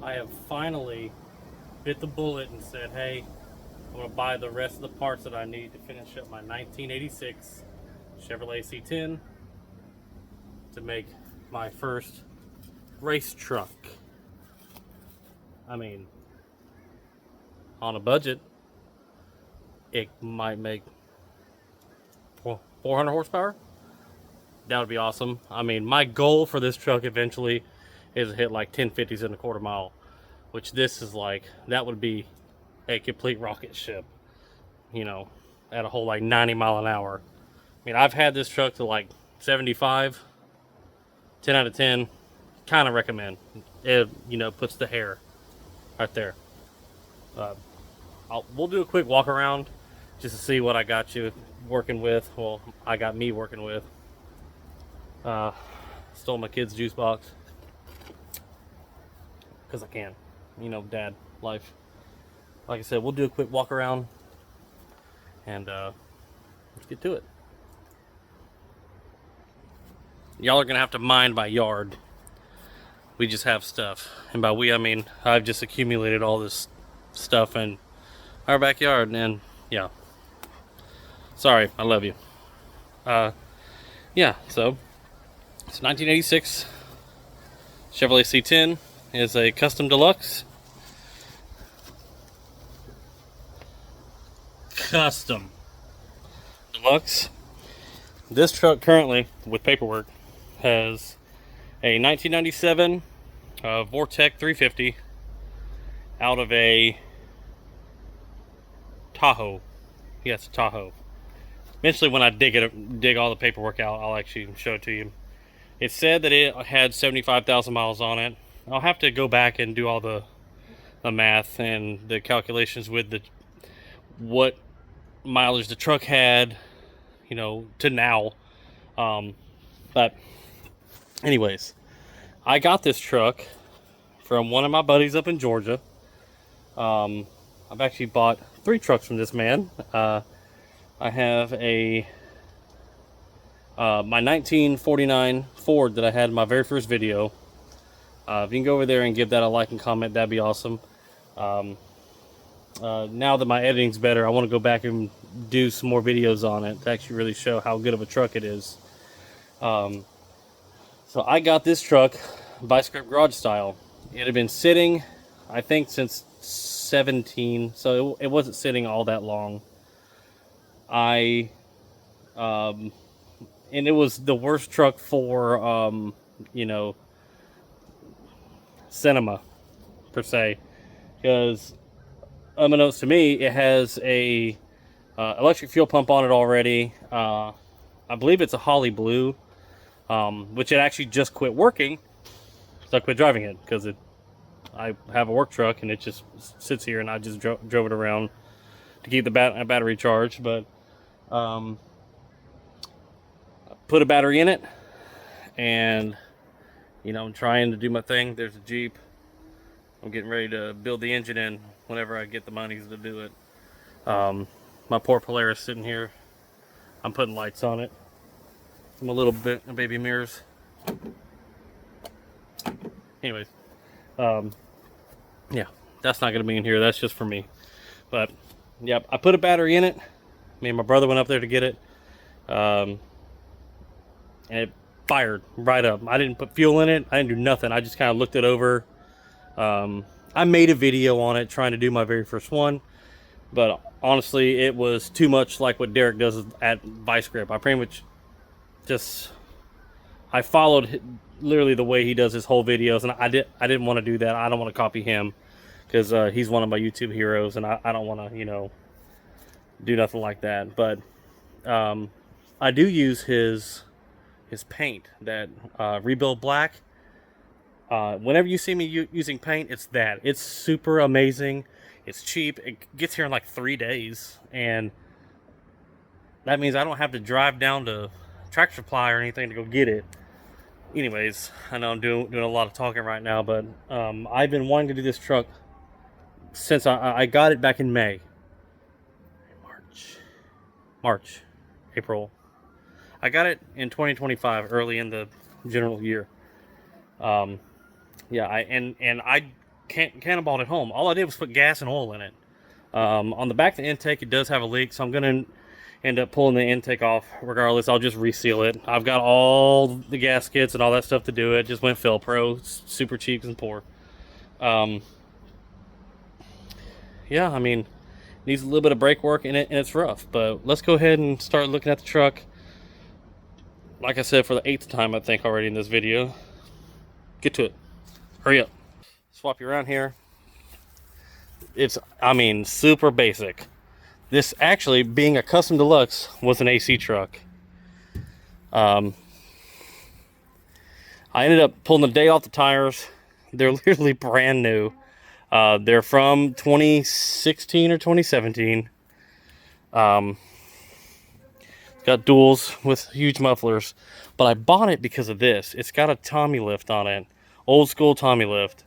I have finally bit the bullet and said, hey, I'm going to buy the rest of the parts that I need to finish up my 1986 Chevrolet C10 to make my first race truck. I mean, on a budget, it might make 400 horsepower. That would be awesome. I mean, my goal for this truck eventually is to hit like 1050s in a quarter mile, which this is like, that would be a complete rocket ship, you know, at a whole like 90 mile an hour. I mean, I've had this truck to like 75, 10 out of 10. Kind of recommend. It, puts the hair right there. Uh, we'll do a quick walk around just to see what I got you working with. Well, I got me working with. Stole my kid's juice box because I can. Dad life. Like I said, we'll do a quick walk around and let's get to it. Y'all are gonna have to mind my yard. We just have stuff, and by we I mean I've just accumulated all this stuff in our backyard, and yeah. Sorry, I love you. Yeah, so it's 1986 Chevrolet C10 is a custom deluxe. Custom deluxe. This truck currently, with paperwork, has a 1997 Vortec 350 out of a Tahoe. Yes, Tahoe. Eventually, when I dig all the paperwork out, I'll actually show it to you. It said that it had 75,000 miles on it. I'll have to go back and do all the math and the calculations with what mileage the truck had, to now. But anyways, I got this truck from one of my buddies up in Georgia. I've actually bought 3 trucks from this man. I have my 1949 Ford that I had in my very first video. If you can go over there and give that a like and comment, that'd be awesome. Now that my editing's better, I want to go back and do some more videos on it to actually really show how good of a truck it is. So I got this truck Squarebody garage style. It had been sitting, I think, since 17, so it wasn't sitting all that long. And it was the worst truck for, cinema, per se. Because, unbeknownst to me, it has a electric fuel pump on it already. I believe it's a Holly Blue, which it actually just quit working. So I quit driving it, because I have a work truck, and it just sits here, and I just drove it around to keep the battery charged. But put a battery in it, and I'm trying to do my thing. There's a Jeep. I'm getting ready to build the engine in whenever I get the monies to do it. My poor Polaris sitting here. I'm putting lights on it. Some little bit baby mirrors. Anyways, yeah, that's not gonna be in here. That's just for me. But yeah, I put a battery in it. Me and my brother went up there to get it. And it fired right up. I didn't put fuel in it. I didn't do nothing. I just kind of looked it over. I made a video on it trying to do my very first one, but honestly, it was too much like what Derek does at Vice Grip. I pretty much I followed literally the way he does his whole videos, and I didn't want to do that. I don't want to copy him, because he's one of my YouTube heroes, and I don't want to do nothing like that. But I do use his paint, that Rebuild Black. Whenever you see me using paint, it's that. It's super amazing. It's cheap. It gets here in like 3 days, and that means I don't have to drive down to Tractor Supply or anything to go get it. Anyways, I know I'm doing a lot of talking right now, but I've been wanting to do this truck since I got it back in May. March, April. I got it in 2025, early in the general year. Yeah, I cannonballed it home. All I did was put gas and oil in it. On the back of the intake, it does have a leak, so I'm going to end up pulling the intake off. Regardless, I'll just reseal it. I've got all the gaskets and all that stuff to do it. Just went Phil-Pro, super cheap and poor. Yeah, I mean, needs a little bit of brake work in it, and it's rough. But let's go ahead and start looking at the truck. Like I said, for the 8th time, I think, already in this video. Get to it. Hurry up. Swap you around here. It's, I mean, super basic. This actually, being a custom deluxe, was an AC truck. I ended up pulling the day off the tires. They're literally brand new. They're from 2016 or 2017. Got duals with huge mufflers, but I bought it because of this. It's got a Tommy lift on it, old school Tommy lift,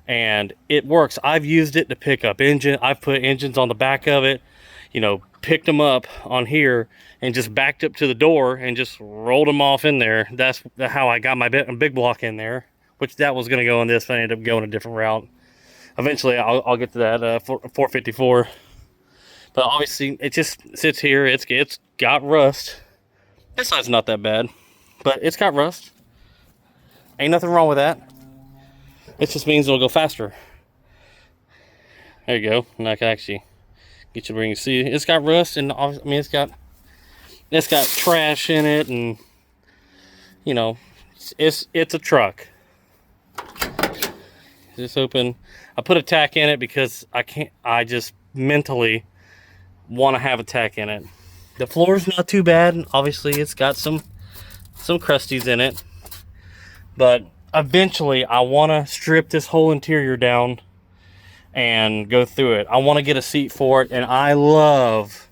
and it works. I've used it to pick up engine. I've put engines on the back of it, you know, picked them up on here and just backed up to the door and just rolled them off in there. That's how I got my big block in there, which that was going to go in this, but I ended up going a different route. Eventually, I'll get to that 454. But obviously, it just sits here. It's got rust. This side's not that bad, but it's got rust. Ain't nothing wrong with that. It just means it'll go faster. There you go. And I can actually get you where you can see. It's got rust, and I mean, it's got trash in it, and you know, it's a truck. Just open. I put a tack in it because I just mentally want to have a tack in it. The floor's not too bad. Obviously, it's got some crusties in it, but eventually I want to strip this whole interior down and go through it. I want to get a seat for it, and I love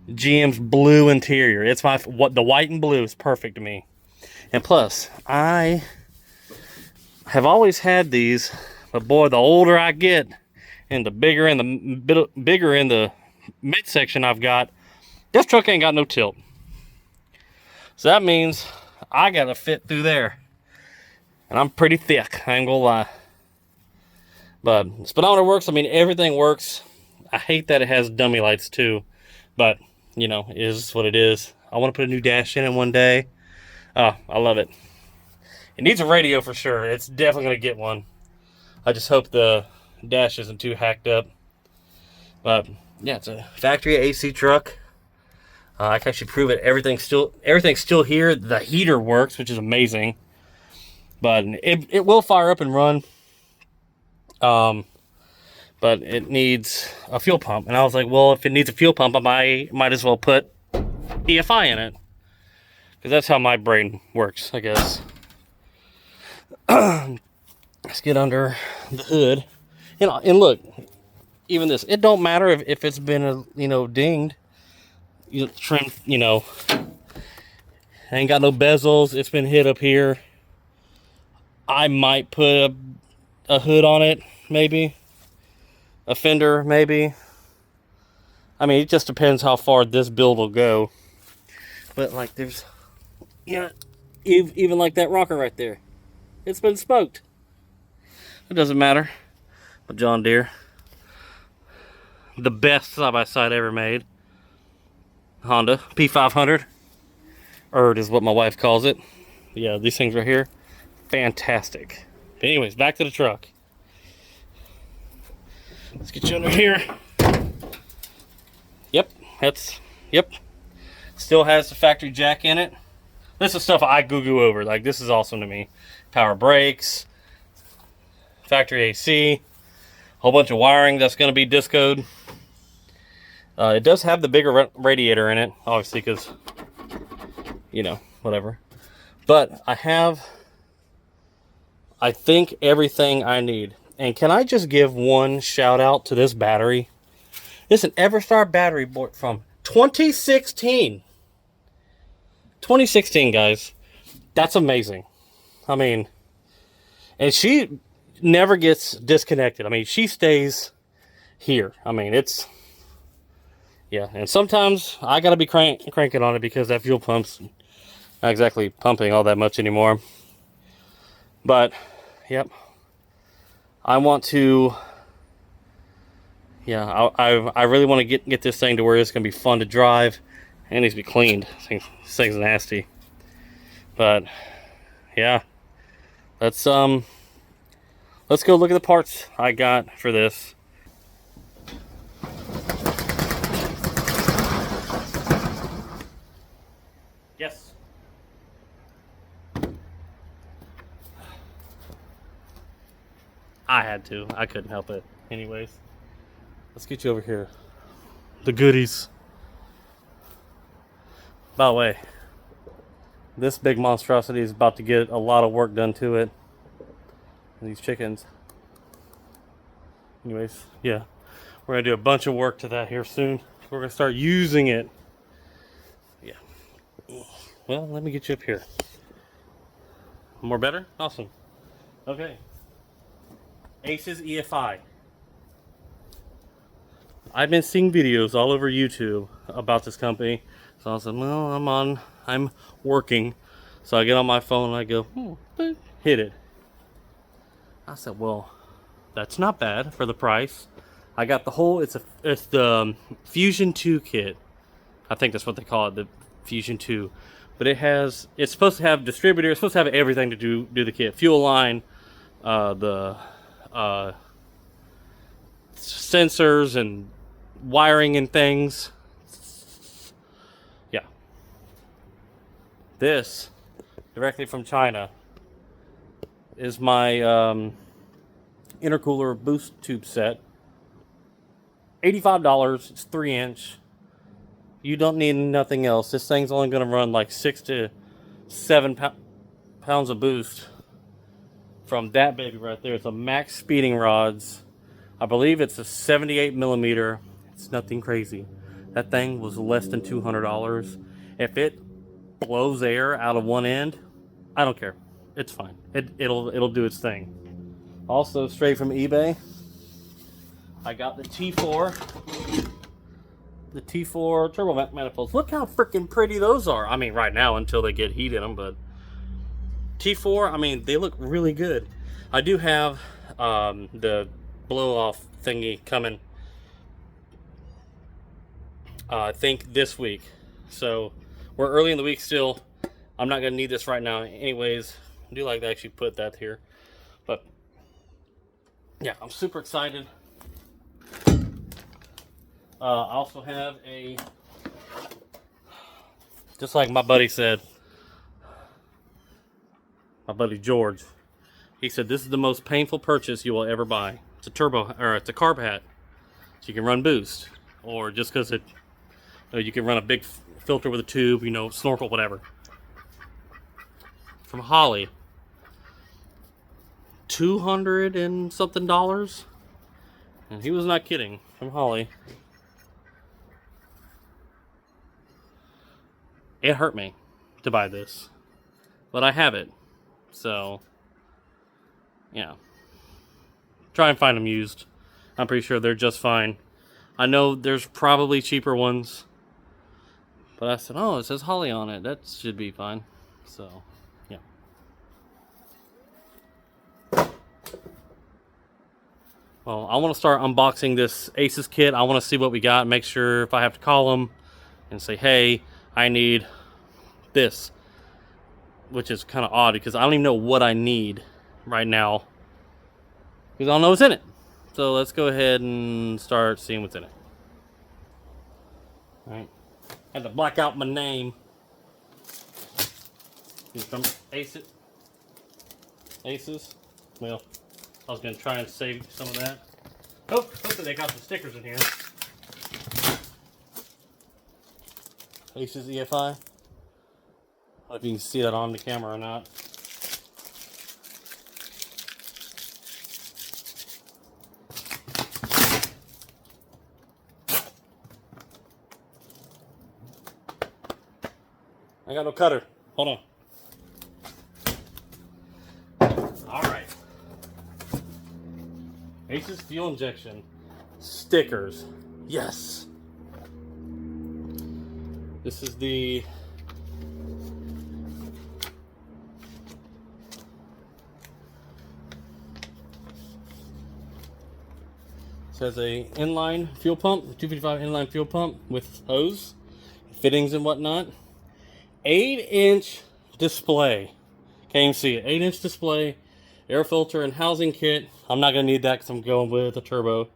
GM's blue interior. It's the white and blue is perfect to me. And plus, I have always had these, but boy, the older I get and the bigger in the midsection I've got, this truck ain't got no tilt. So that means I gotta fit through there. And I'm pretty thick, I ain't gonna lie. But speedometer works. I mean, everything works. I hate that it has dummy lights too, but you know, it is what it is. I want to put a new dash in it one day. Oh, I love it. It needs a radio for sure. It's definitely gonna get one. I just hope the dash isn't too hacked up. But yeah, it's a factory AC truck. I can actually prove it. Everything's still here. The heater works, which is amazing. But it will fire up and run. But it needs a fuel pump. And I was like, well, if it needs a fuel pump, I might as well put EFI in it. Because that's how my brain works, I guess. Let's get under the hood. You know, and look, even this, it don't matter if it's been, dinged. Trim, ain't got no bezels. It's been hit up here. I might put a hood on it, maybe. A fender, maybe. I mean, it just depends how far this build will go. But, like, there's... Yeah, even like that rocker right there. It's been smoked. It doesn't matter. But John Deere. The best side-by-side ever made. Honda P500. Is what my wife calls it. Yeah, these things right here. Fantastic. But anyways, back to the truck. Let's get you under here. Yep. Still has the factory jack in it. This is stuff I goo over. Like, this is awesome to me. Power brakes. Factory AC. Whole bunch of wiring that's going to be discoed. It does have the bigger radiator in it, obviously, because, whatever. But I think everything I need. And can I just give one shout out to this battery? It's an Everstar battery board from 2016. 2016, guys. That's amazing. I mean, and she never gets disconnected. I mean, she stays here. I mean, it's... Yeah, and sometimes I gotta be cranking on it because that fuel pump's not exactly pumping all that much anymore. But, yep. I want to, yeah, I really want to get this thing to where it's going to be fun to drive. And it needs to be cleaned. This thing's nasty. But yeah, let's go look at the parts I got for this. Yes. I had to. I couldn't help it. Anyways, let's get you over here. The goodies. By the way, this big monstrosity is about to get a lot of work done to it. These chickens. Anyways, yeah. We're going to do a bunch of work to that here soon. We're going to start using it. Yeah. Well, let me get you up here. More better? Awesome. Okay. Aces EFI. I've been seeing videos all over YouTube about this company. So I said, well, I'm working. So I get on my phone and I go, hit it. I said, well, that's not bad for the price. I got the whole, it's the Fusion 2 kit. I think that's what they call it, the Fusion 2. But it's supposed to have distributor, it's supposed to have everything to do the kit. Fuel line, the sensors and wiring and things. Yeah. This, directly from China, is my intercooler boost tube set. $85, it's 3-inch. You don't need nothing else. This thing's only going to run like 6 to 7 pounds of boost from that baby right there. It's a max speeding rods. I believe it's a 78 millimeter. It's nothing crazy. That thing was less than $200. If it blows air out of one end, I don't care. It's fine. It'll do its thing. Also, straight from eBay, I got the T4. The T4 turbo manifolds. Look how freaking pretty those are. I mean, right now until they get heat in them, but T4, I mean, they look really good. I do have the blow-off thingy coming, I think this week. So we're early in the week still. I'm not going to need this right now anyways. I do like to actually put that here. But yeah, I'm super excited. I also have just like my buddy said, my buddy George, he said this is the most painful purchase you will ever buy. It's a it's a carb hat, so you can run boost, or just because you can run a big filter with a tube, snorkel, whatever. From Holly, $200 and something, and he was not kidding. From Holly. It hurt me to buy this, but I have it, so yeah. Try and find them used. I'm pretty sure they're just fine. I know there's probably cheaper ones, but I said, oh, it says Holly on it. That should be fine. So yeah. Well, I want to start unboxing this Aces kit. I want to see what we got. Make sure if I have to call them and say, hey, I need this, which is kind of odd because I don't even know what I need right now because I don't know what's in it. So let's go ahead and start seeing what's in it. All right, had to black out my name. It's from Aces. Well, I was gonna try and save some of that. Oh, hopefully they got some stickers in here. Aces EFI. I don't know if you can see that on the camera or not. I got no cutter. Hold on. Alright. Aces fuel injection. Stickers. Yes. This is the It has a inline fuel pump, 255 inline fuel pump with hose, fittings and whatnot. 8-inch display. Can't even see it. 8-inch display, air filter and housing kit. I'm not gonna need that because I'm going with a turbo.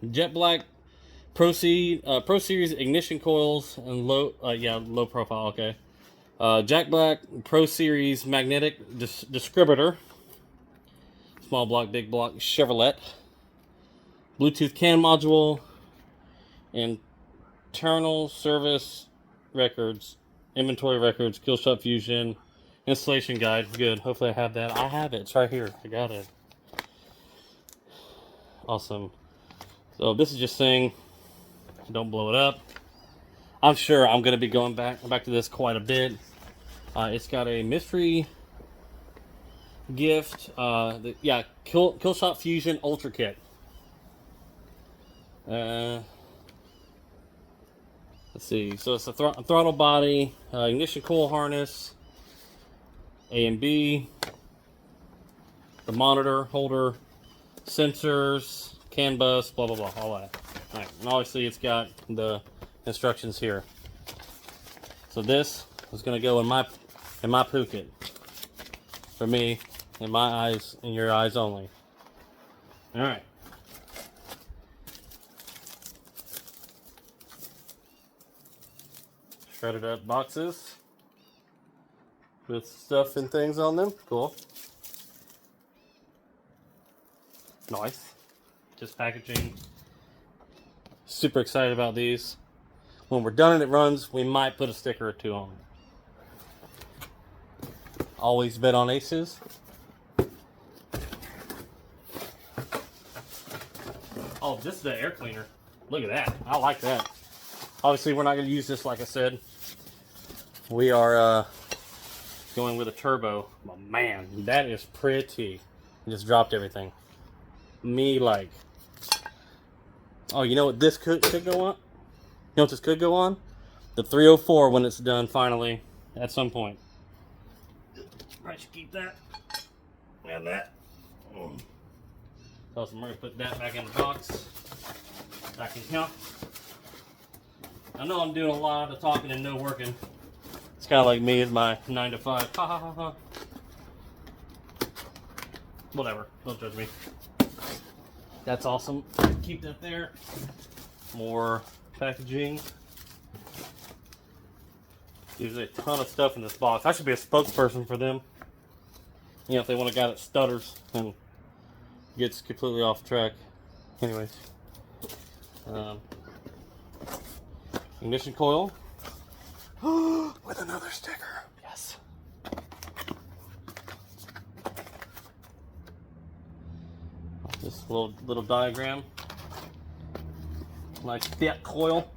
Jet black Pro Series ignition coils and low profile. Okay. Jack Black Pro Series magnetic distributor. Small block, big block Chevrolet. Bluetooth CAN module. Internal service records. Inventory records. Kill shot fusion. Installation guide. Good. Hopefully I have that. I have it. It's right here. I got it. Awesome. So this is just saying, don't blow it up. I'm sure I'm going to be going back to this quite a bit. It's got a mystery gift. Kill shot fusion ultra kit. Let's see. So it's a throttle body, ignition coil harness, A and B, the monitor holder, sensors, CAN bus, blah blah blah, all that. All right, and obviously it's got the instructions here. So this is going to go in my Phuket. For me, in my eyes, in your eyes only. All right. Shredded up boxes with stuff and things on them. Cool. Nice. Just packaging. Super excited about these. When we're done and it runs, we might put a sticker or two on it. Always bet on aces. Oh, this is the air cleaner. Look at that. I like that. Obviously, we're not going to use this, like I said. We are going with a turbo. But man, that is pretty. Just dropped everything. Me like. Oh, you know what this could go on? You know what this could go on? The 304 when it's done finally at some point. I should keep that. And that. Awesome, we're going to put that back in the box. Back in here. I know I'm doing a lot of talking and no working. It's kind of like me as my 9 to 5. Ha ha ha ha. Whatever, don't judge me. That's awesome. Keep that there. More packaging. There's a ton of stuff in this box. I should be a spokesperson for them. You know, if they want a guy that stutters and gets completely off track. Anyways. Ignition coil. With another sticker. Yes. This little diagram. Like that coil.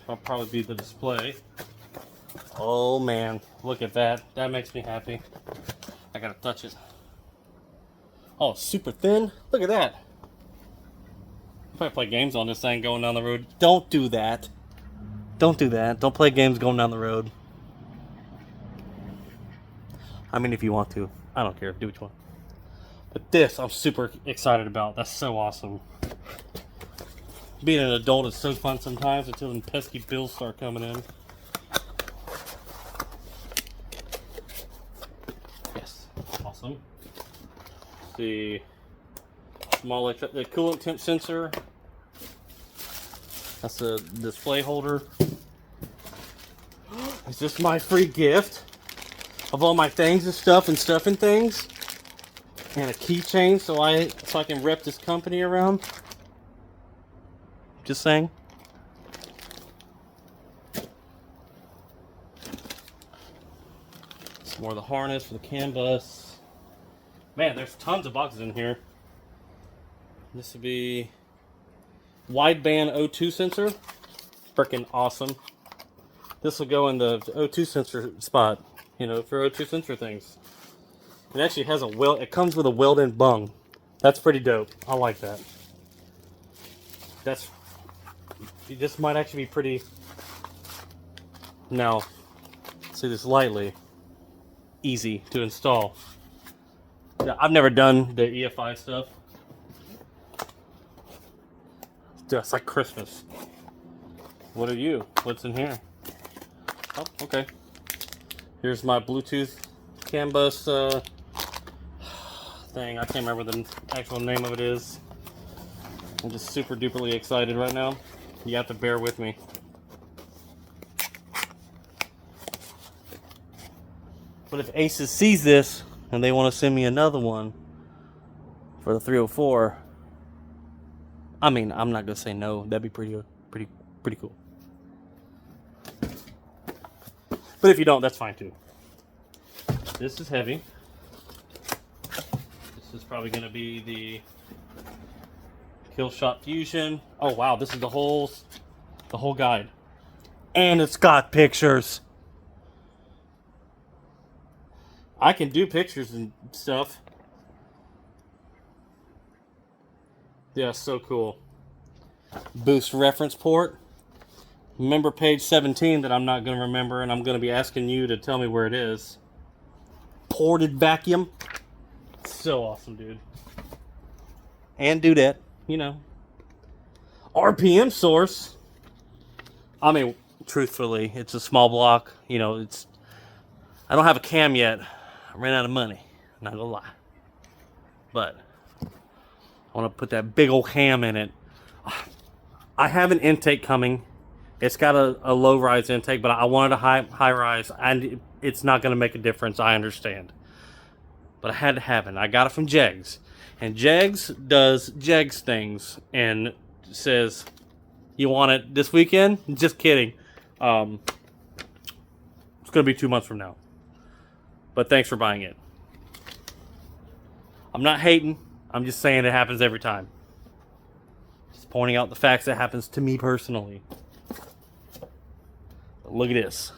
That'll probably be the display. Oh man, look at that. That makes me happy. I gotta touch it. Oh, super thin. Look at that. If I play games on this thing going down the road, don't do that. Don't do that. Don't play games going down the road. I mean, if you want to. I don't care. Do what you want. But this, I'm super excited about. That's so awesome. Being an adult is so fun sometimes until the pesky bills start coming in. Yes. Awesome. The small the coolant temp sensor. That's a display holder. Is this my free gift of all my things and stuff and things? And a keychain so I can rep this company around. Just saying. Some more of the harness for the CAN bus. Man, there's tons of boxes in here. This would be wideband O2 sensor. Freaking awesome. This will go in the O2 sensor spot, you know, for O2 sensor things. It actually has a it comes with a weld-in bung. That's pretty dope. I like that. This might actually be pretty Now, say this lightly, easy to install. Now, I've never done the EFI stuff. Just like Christmas. What are you? What's in here? Oh, okay. Here's my Bluetooth CAN bus thing. I can't remember what the actual name of it is. I'm just super duperly excited right now. You have to bear with me. But if Aces sees this and they want to send me another one for the 304, I mean, I'm not gonna say no. That'd be pretty cool. But if you don't, that's fine too. This is heavy. This is probably gonna be the Killshot Fusion. Oh wow, this is the whole guide, and it's got pictures. I can do pictures and stuff. Yeah, so cool. Boost reference port. Remember page 17 that I'm not going to remember, and I'm going to be asking you to tell me where it is. Ported vacuum. So awesome, dude. And dudette, you know. RPM source. I mean, truthfully, it's a small block. You know, I don't have a cam yet. I ran out of money. Not gonna lie. But I want to put that big old ham in it. I have an intake coming. It's got a low rise intake, but I wanted a high rise, and it's not going to make a difference. I understand, but I had to have it. I got it from Jegs, and Jegs does Jegs things and says, "You want it this weekend?" Just kidding. It's going to be 2 months from now. But thanks for buying it. I'm not hating. I'm just saying it happens every time. Just pointing out the facts that happens to me personally. But look at this.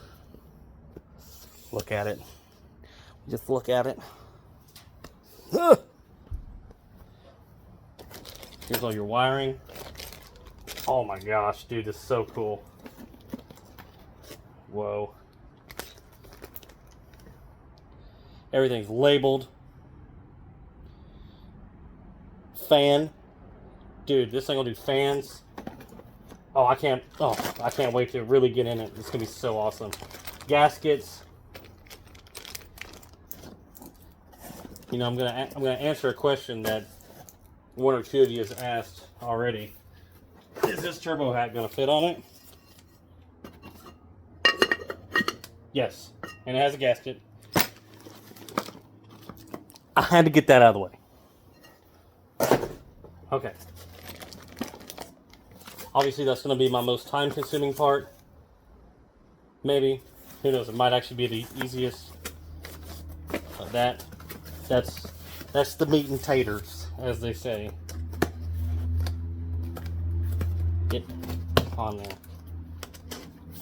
Look at it. Just look at it. Ugh. Here's all your wiring. Oh my gosh, dude, this is so cool. Whoa. Everything's labeled. Fan. Dude, this thing will do fans. Oh, I can't wait to really get in it. It's gonna be so awesome. Gaskets. You know, I'm gonna answer a question that one or two of you has asked already. Is this turbo hat gonna fit on it? Yes, and it has a gasket. I had to get that out of the way. Okay. Obviously, that's going to be my most time-consuming part. Maybe. Who knows? It might actually be the easiest. But that's the meat and taters, as they say. Get on there.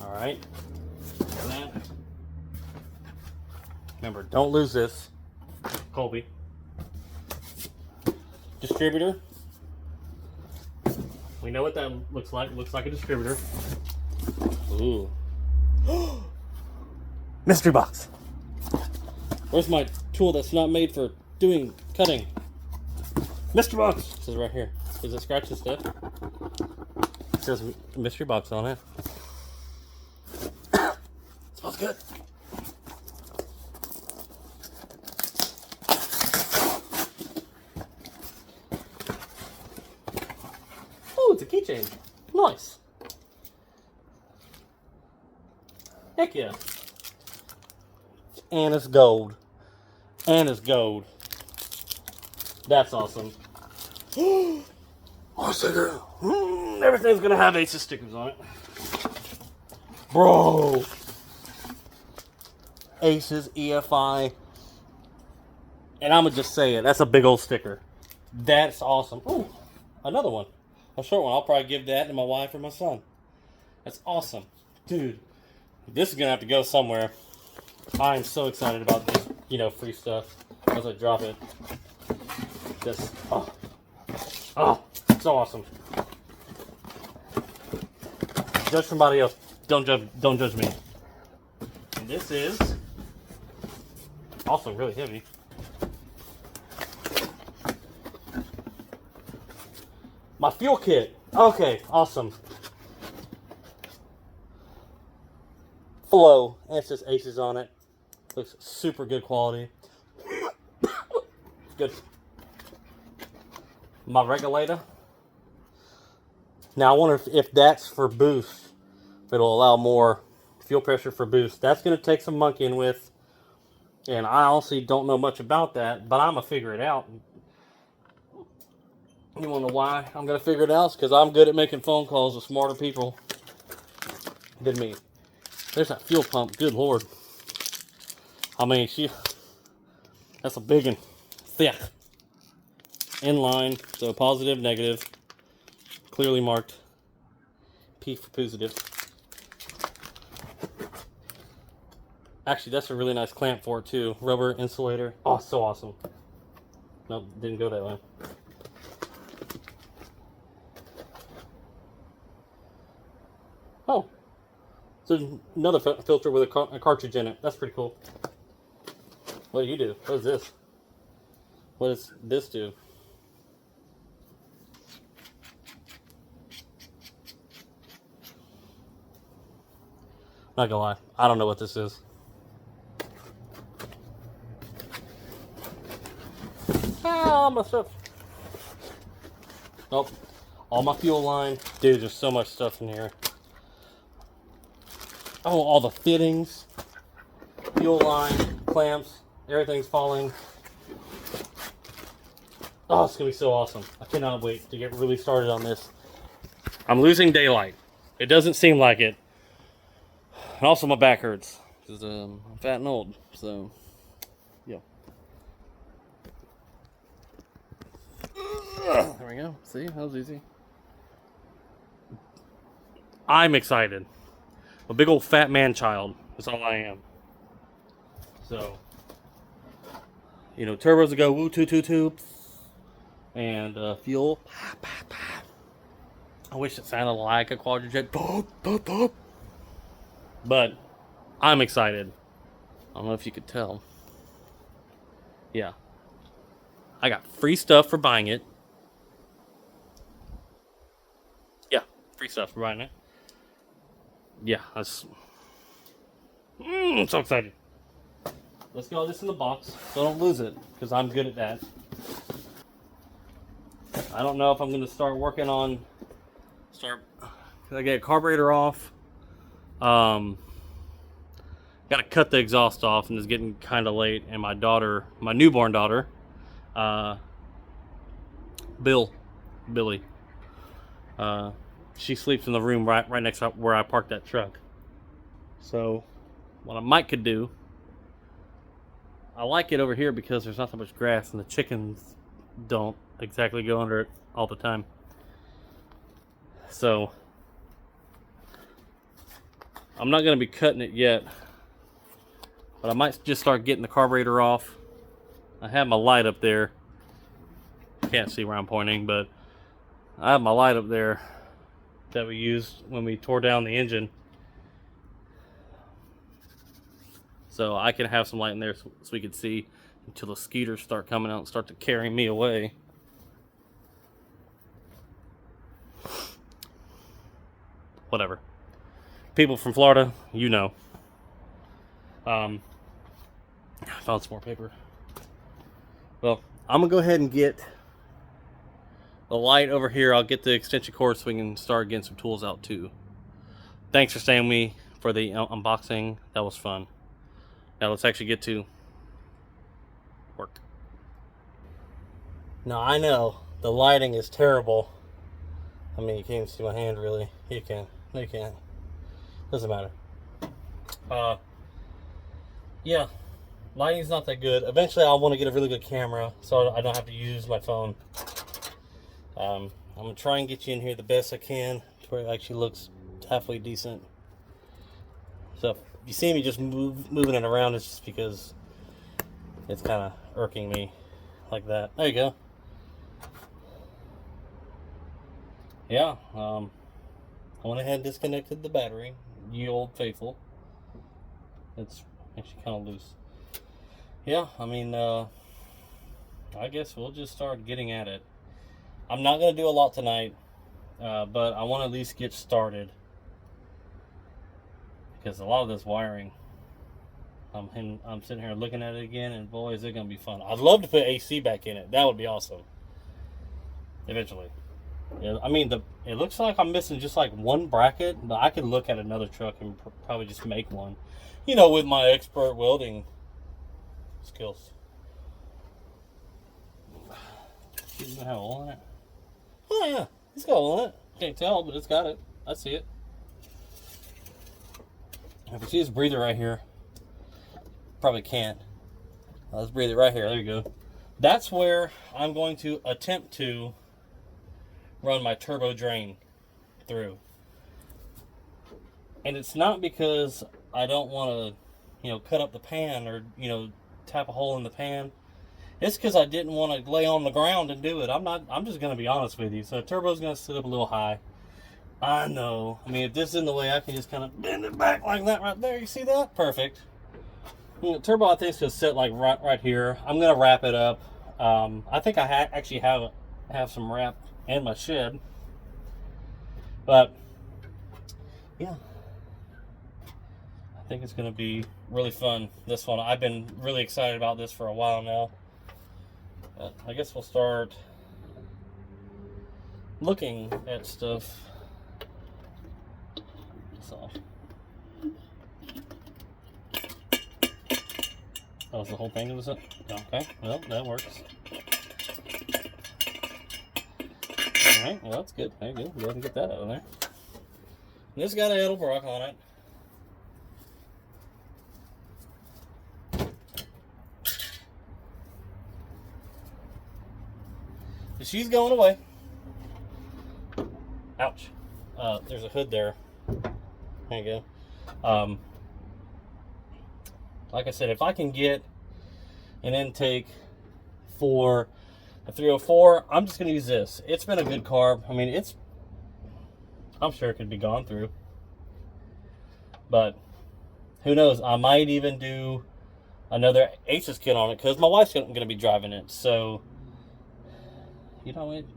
All right. Remember, don't lose this. Colby. Distributor. We know what that looks like. It looks like a distributor. Ooh. Mystery box. Where's my tool that's not made for doing cutting? Mystery box. It says right here. Is it scratch and stuff? It says mystery box on it. Smells good. Oh, it's a keychain. Nice. Heck yeah. And it's gold. And it's gold. That's awesome. Oh, sticker. Everything's gonna have Aces stickers on it. Bro. Aces, EFI. And I'm gonna just say it. That's a big old sticker. That's awesome. Ooh, another one. A short one. I'll probably give that to my wife or my son. That's awesome. Dude, this is going to have to go somewhere. I am so excited about this, free stuff as I drop it. Just, oh, so awesome. Judge somebody else. Don't judge me. And this is also really heavy. My fuel kit. Okay, awesome. Flow. And it says Aces on it. Looks super good quality. Good. My regulator. Now I wonder if that's for boost. If it'll allow more fuel pressure for boost. That's going to take some monkeying with. And I honestly don't know much about that. But I'm going to figure it out. You want to know why I'm going to figure it out? It's because I'm good at making phone calls with smarter people than me. There's that fuel pump. Good Lord. I mean, that's a big one. Thick. Inline. So positive, negative. Clearly marked. P for positive. Actually, that's a really nice clamp for it too. Rubber insulator. Oh, so awesome. Nope, didn't go that way. Oh. So another filter with a cartridge in it. That's pretty cool. What do you do? What is this? What does this do? Not gonna lie, I don't know what this is. All my stuff. Oh, all my fuel line. Dude, there's so much stuff in here. Oh, all the fittings. Fuel line, clamps, everything's falling. Oh, it's gonna be so awesome. I cannot wait to get really started on this. I'm losing daylight. It doesn't seem like it. And also my back hurts. Because I'm fat and old. So, yeah. There we go. See, that was easy. I'm excited. A big old fat man child. That's all I am. So, you know, turbos will go woo, toot, toot, toot. And fuel. I wish it sounded like a quadrijet. But I'm excited. I don't know if you could tell. Yeah. I got free stuff for buying it. Yeah, free stuff for buying it. Yeah, that's... I'm so excited. Let's get all this in the box so I don't lose it, because I'm good at that. I don't know if I'm going to start working on... I get a carburetor off. Got to cut the exhaust off, and it's getting kind of late. And my daughter, my newborn daughter, Billy, she sleeps in the room right next to where I parked that truck. So, what I might could do, I like it over here because there's not that much grass, and the chickens don't exactly go under it all the time. So, I'm not going to be cutting it yet, but I might just start getting the carburetor off. I have my light up there. Can't see where I'm pointing, but I have my light up there that we used when we tore down the engine. So I can have some light in there so we can see until the skeeters start coming out and start to carry me away. Whatever. People from Florida, you know. I found some more paper. Well, I'm going to go ahead and get the light over here. I'll get the extension cord so we can start getting some tools out too. Thanks for staying with me for the unboxing. That was fun. Now let's actually get to work. Now I know the lighting is terrible. I mean, you can't even see my hand really. You can. No, you can't. Doesn't matter. Yeah, lighting's not that good. Eventually I'll want to get a really good camera so I don't have to use my phone. I'm going to try and get you in here the best I can to where it actually looks halfway decent. So if you see me just moving it around, it's just because it's kind of irking me like that. There you go. Yeah, I went ahead and disconnected the battery. You old faithful. It's actually kind of loose. Yeah, I mean, I guess we'll just start getting at it. I'm not going to do a lot tonight, but I want to at least get started. Because a lot of this wiring, I'm sitting here looking at it again, and boy, is it going to be fun. I'd love to put AC back in it. That would be awesome. Eventually. Yeah, I mean, it looks like I'm missing just like one bracket, but I could look at another truck and probably just make one. You know, with my expert welding skills. Does it have oil in it? Oh yeah, it's got oil in it. Can't tell, but it's got it. I see it. If you see this breather right here, probably can't. Let's breathe it right here. There you go. That's where I'm going to attempt to run my turbo drain through. And it's not because I don't want to, cut up the pan or, tap a hole in the pan. It's because I didn't want to lay on the ground and do it. I'm just going to be honest with you. So turbo's going to sit up a little high. I know. I mean, if this is in the way, I can just kind of bend it back like that right there. You see that? Perfect. Turbo, I think, is going to sit like right here. I'm going to wrap it up. I think I actually have some wrap in my shed. But, yeah. I think it's going to be really fun, this one. I've been really excited about this for a while now. But I guess we'll start looking at stuff. So, that was the whole thing of this? Okay, well, that works. Alright, well, that's good. There you go. Go ahead and get that out of there. And this got an Edelbrock on it. She's going away. Ouch. There's a hood there. There you go. Like I said, if I can get an intake for a 304, I'm just going to use this. It's been a good carb. I mean, I'm sure it could be gone through. But who knows? I might even do another ACES kit on it because my wife's going to be driving it. So,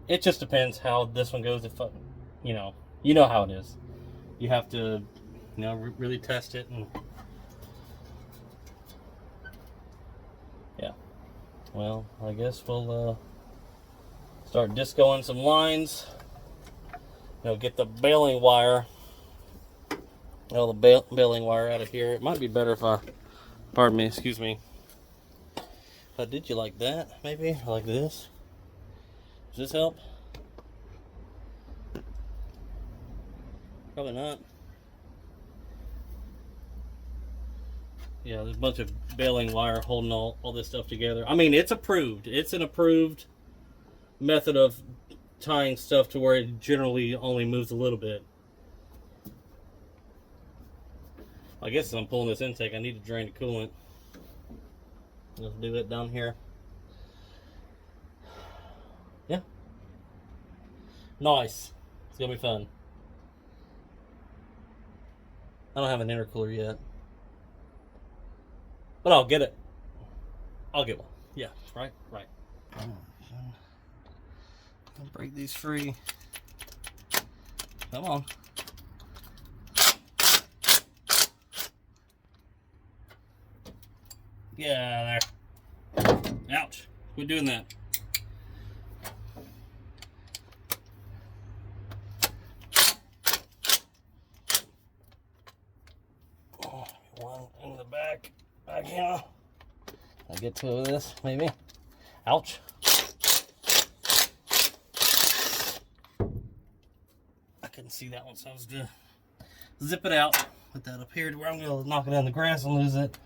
it just depends how this one goes. If you know how it is. You have to, really test it. And yeah. Well, I guess we'll start discoing some lines. Get the baling wire. The baling wire out of here. It might be better if pardon me, excuse me. If I did you like that, maybe? Or like this? Does this help? Probably not. Yeah, there's a bunch of baling wire holding all this stuff together. I mean, it's approved. It's an approved method of tying stuff to where it generally only moves a little bit. I guess as I'm pulling this intake, I need to drain the coolant. Let's do it down here. Yeah. Nice. It's gonna be fun. I don't have an intercooler yet. But I'll get it. I'll get one. Yeah, right. I'll break these free. Come on. Yeah, there. Ouch. Quit doing that. Oh, one in the back. Back here. I'll get two of this, maybe. Ouch. I couldn't see that one, so I was gonna zip it out. Put that up here to where I'm gonna knock it in the grass and lose it.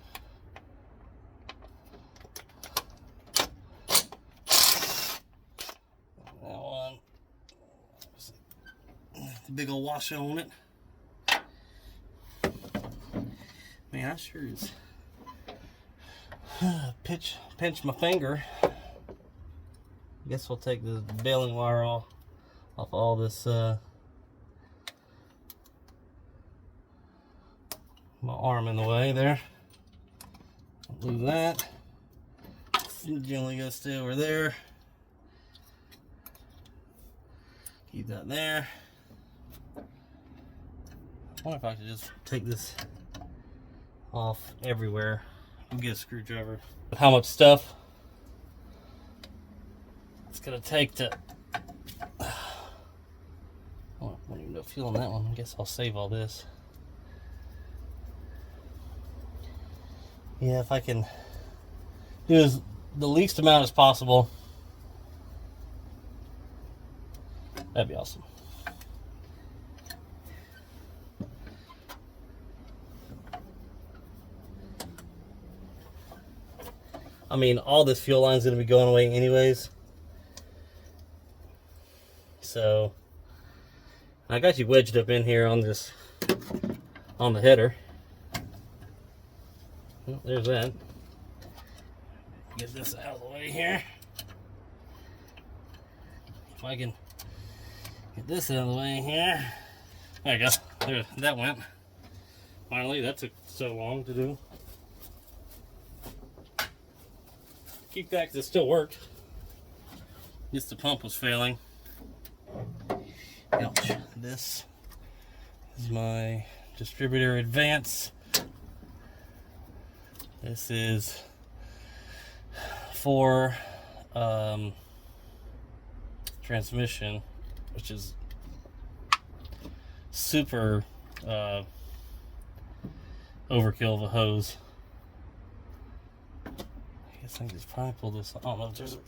That one. The big old washer on it. Man, I sure is pinch my finger. Guess we'll take this baling wire off all this my arm in the way there. Leave that. Generally goes stay over there. Keep that there. I wonder if I could just take this off everywhere and get a screwdriver. How much stuff it's gonna take to. Oh, I don't even know feel on that one. I guess I'll save all this. Yeah, if I can do the least amount as possible, that'd be awesome. I mean, all this fuel line is going to be going away anyways. So, I got you wedged up in here on this, on the header. Well, there's that. Get this out of the way here. If I can get this out of the way here. There you go. There, that went. Finally, that took so long to do. Keep that because it still worked. Just the pump was failing. Ouch. This is my distributor advance. This is for transmission, which is super overkill of a hose. I guess I can just probably pull this. I don't know if there's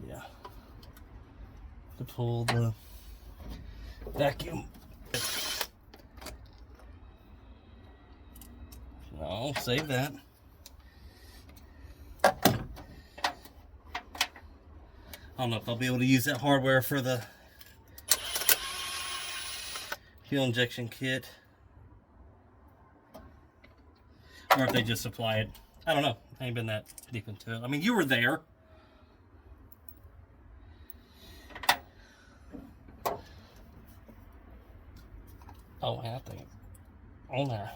yeah, to pull the vacuum. No, save that. I don't know if I'll be able to use that hardware for the fuel injection kit, or if they just supply it. I don't know. I ain't been that deep into it. I mean, you were there. Oh, yeah, I think on there.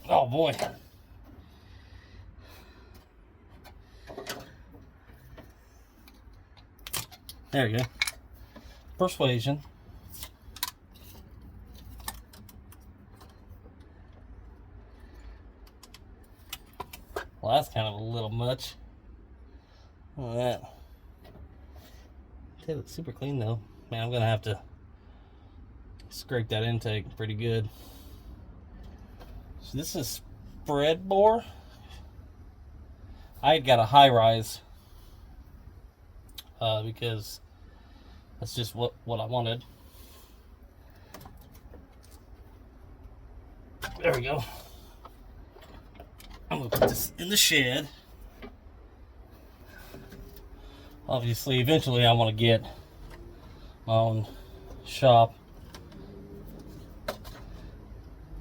Oh boy. There you go. Persuasion. Well, that's kind of a little much. Look at that. It looks super clean though. Man, I'm gonna have to scrape that intake pretty good. So this is spread bore. I had got a high rise because that's just what I wanted. There we go. I'm gonna put this in the shed. Obviously, eventually I want to get my own shop.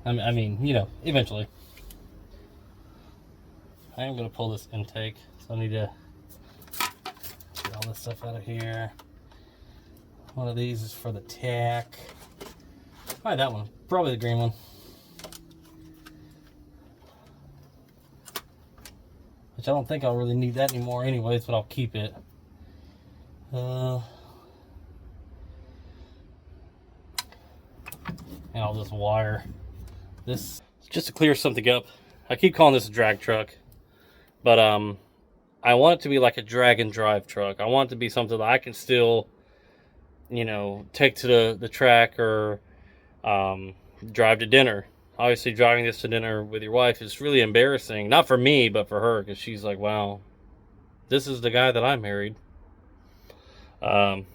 I mean, you know, eventually. I am going to pull this intake, so I need to get all this stuff out of here. One of these is for the tack. Probably that one. Probably the green one. Which I don't think I'll really need that anymore anyways, but I'll keep it. And I'll just wire this. Just to clear something up, I keep calling this a drag truck, but I want it to be like a drag and drive truck. I want it to be something that I can still, you know, take to the track or drive to dinner. Obviously, driving this to dinner with your wife is really embarrassing. Not for me, but for her, because she's like, wow, this is the guy that I married. You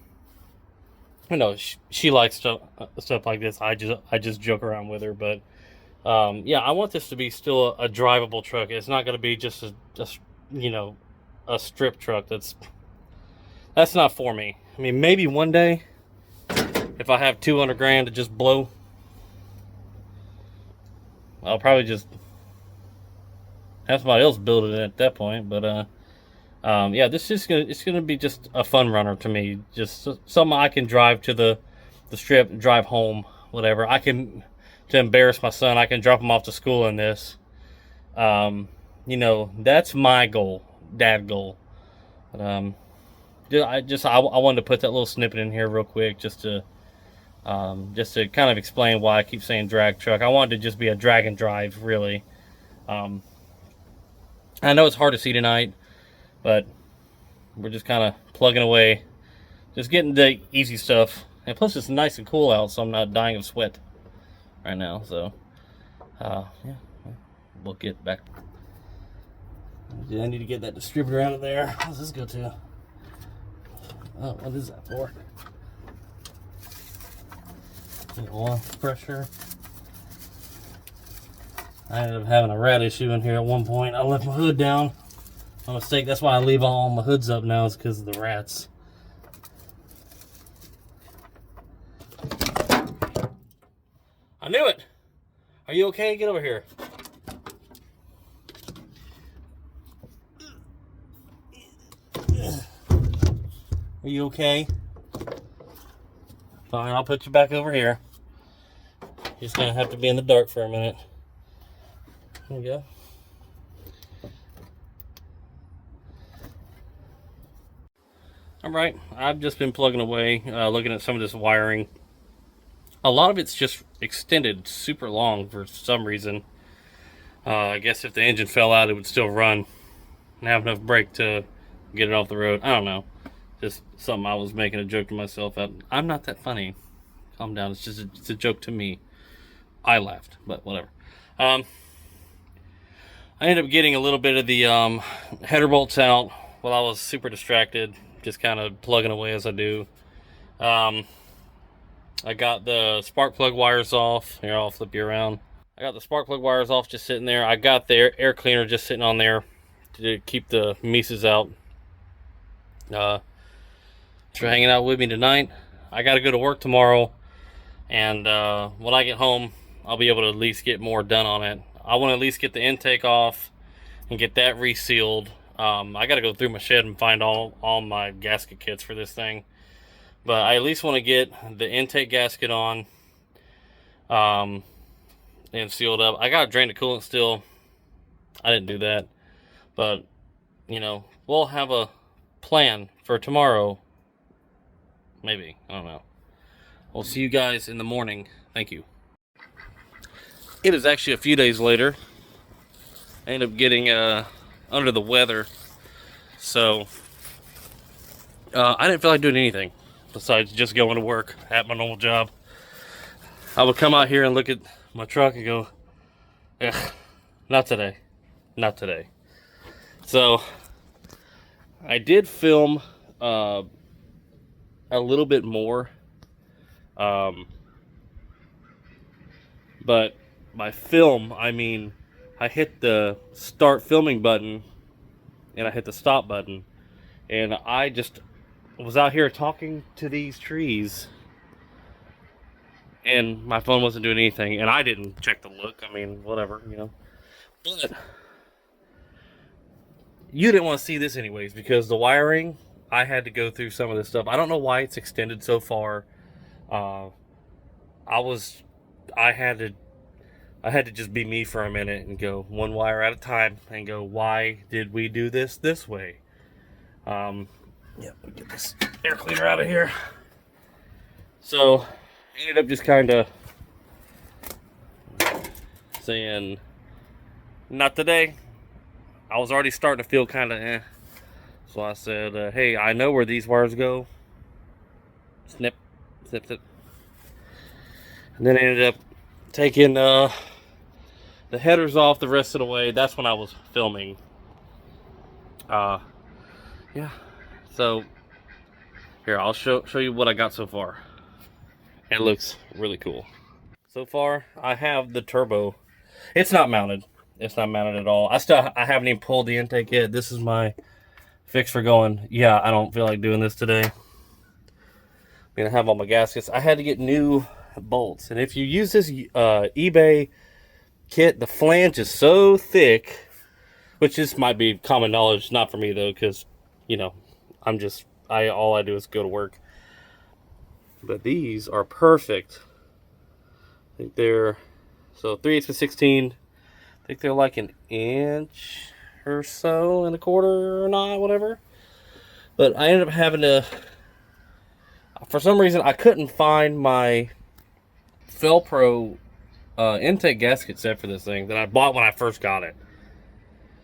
know, she likes stuff like this. I just joke around with her, but yeah, I want this to be still a drivable truck. It's not going to be just you know, a strip truck. That's not for me. I mean, maybe one day if I have 200 grand to just blow, I'll probably just have somebody else build it at that point. But yeah, it's gonna be just a fun runner to me. Just something I can drive to the strip, drive home, whatever. To embarrass my son, I can drop him off to school in this. You know, that's my goal, dad goal. But, I wanted to put that little snippet in here real quick just to kind of explain why I keep saying drag truck. I wanted to just be a drag and drive, really. I know it's hard to see tonight, but we're just kind of plugging away, just getting the easy stuff. And plus, it's nice and cool out, so I'm not dying of sweat right now. So, yeah, we'll get back. I need to get that distributor out of there. How's this go to? Oh, what is that for? Oil pressure. I ended up having a rat issue in here at one point. I left my hood down by mistake. That's why I leave all my hoods up now, is because of the rats. I knew it! Are you okay? Get over here. Are you okay? Fine, I'll put you back over here. You're just gonna have to be in the dark for a minute. There you go. Alright, I've just been plugging away, looking at some of this wiring. A lot of it's just extended super long for some reason. I guess if the engine fell out, it would still run and have enough brake to get it off the road. I don't know. Just something I was making a joke to myself at. I'm not that funny. Calm down. It's just it's a joke to me. I laughed, but whatever. I ended up getting a little bit of the header bolts out while I was super distracted, just kind of plugging away as I do. I got the spark plug wires off. Here, I'll flip you around. I got the spark plug wires off, just sitting there. I got the air cleaner just sitting on there to keep the Mises out. For hanging out with me tonight. I got to go to work tomorrow, and when I get home, I'll be able to at least get more done on it. I want to at least get the intake off and get that resealed. I got to go through my shed and find all my gasket kits for this thing, but I at least want to get the intake gasket on and sealed up. I got to drain the coolant still. I didn't do that, but you know, we'll have a plan for tomorrow. Maybe. I don't know. I'll see you guys in the morning. Thank you. It is actually a few days later. I ended up getting under the weather. So, I didn't feel like doing anything besides just going to work at my normal job. I would come out here and look at my truck and go, ugh, not today. Not today. So, I did film a little bit more, but by film I mean I hit the start filming button and I hit the stop button, and I just was out here talking to these trees and my phone wasn't doing anything, and I didn't check the look. I mean, whatever, you know. But you didn't want to see this anyways, because the wiring, I had to go through some of this stuff. I don't know why it's extended so far. I had to just be me for a minute and go one wire at a time and go, why did we do this way? Yeah, we get this air cleaner out of here. So, I ended up just kind of saying, not today. I was already starting to feel kind of eh. So I said, hey, I know where these wires go. Snip, snip, snip. And then I ended up taking the headers off the rest of the way. That's when I was filming. Yeah. So, here, I'll show you what I got so far. It looks really cool. So far, I have the turbo. It's not mounted. It's not mounted at all. I haven't even pulled the intake yet. This is my fix for going, yeah, I don't feel like doing this today. I'm gonna have all my gaskets. I had to get new bolts, and if you use this eBay kit, the flange is so thick, which this might be common knowledge, not for me though, because you know, all I do is go to work. But these are perfect. I think they're so 3/8 of 16. think they're like an inch or so and a quarter or not, whatever. But I ended up having to, for some reason, I couldn't find my Felpro intake gasket set for this thing that I bought when I first got it.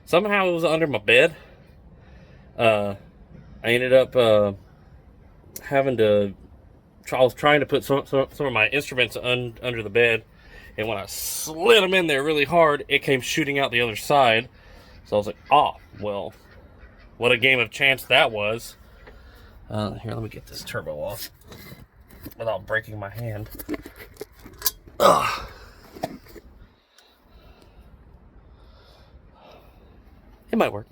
Somehow it was under my bed. I ended up having to. I was trying to put some of my instruments under the bed, and when I slid them in there really hard, it came shooting out the other side. So I was like, "Oh, well, what a game of chance that was." Here, let me get this turbo off without breaking my hand. Ugh. It might work.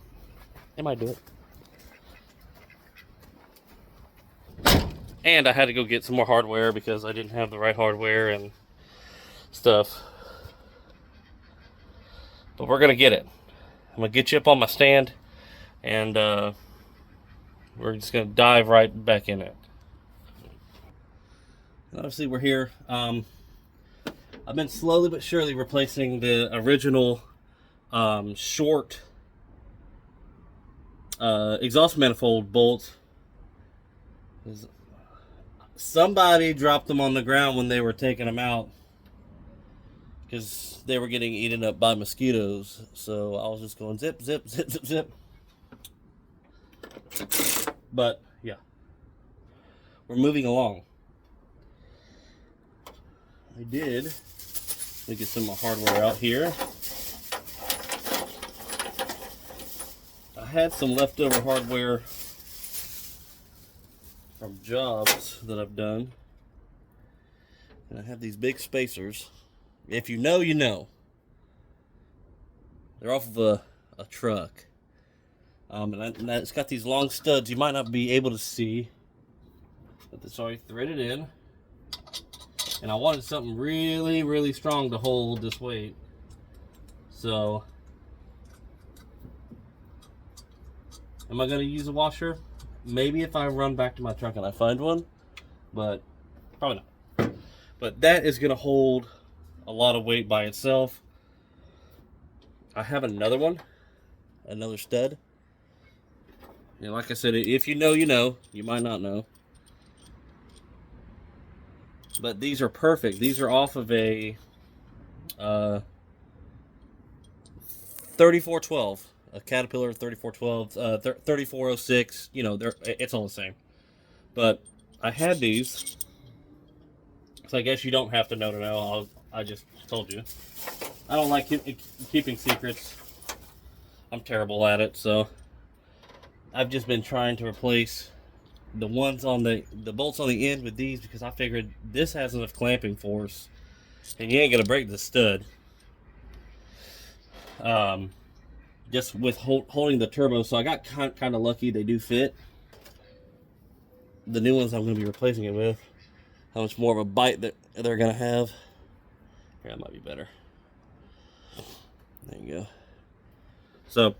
It might do it. And I had to go get some more hardware because I didn't have the right hardware and stuff. But we're going to get it. I'm going to get you up on my stand, and we're just going to dive right back in it. Obviously, we're here. I've been slowly but surely replacing the original short exhaust manifold bolts. Somebody dropped them on the ground when they were taking them out because they were getting eaten up by mosquitoes. So I was just going zip, zip, zip, zip, zip. But yeah, we're moving along. I did. Let me get some of my hardware out here. I had some leftover hardware from jobs that I've done, and I have these big spacers. If you know, you know. They're off of a truck, and it's got these long studs. You might not be able to see, but it's already threaded in. And I wanted something really, really strong to hold this weight. So, am I going to use a washer? Maybe if I run back to my truck and I find one, but probably not. But that is going to hold a lot of weight by itself. I have another one, another stud. And like I said, if you know, you know. You might not know. But these are perfect. These are off of a 3412. A Caterpillar 3412, 3406, you know, it's all the same. But I had these, so I guess you don't have to know. I just told you. I don't like keeping secrets. I'm terrible at it, so I've just been trying to replace the ones on the bolts on the end with these because I figured this has enough clamping force, and you ain't gonna break the stud. Just with holding the turbo, so I got kind of lucky. They do fit. The new ones I'm going to be replacing it with. How much more of a bite that they're going to have. Here, that might be better. There you go. So,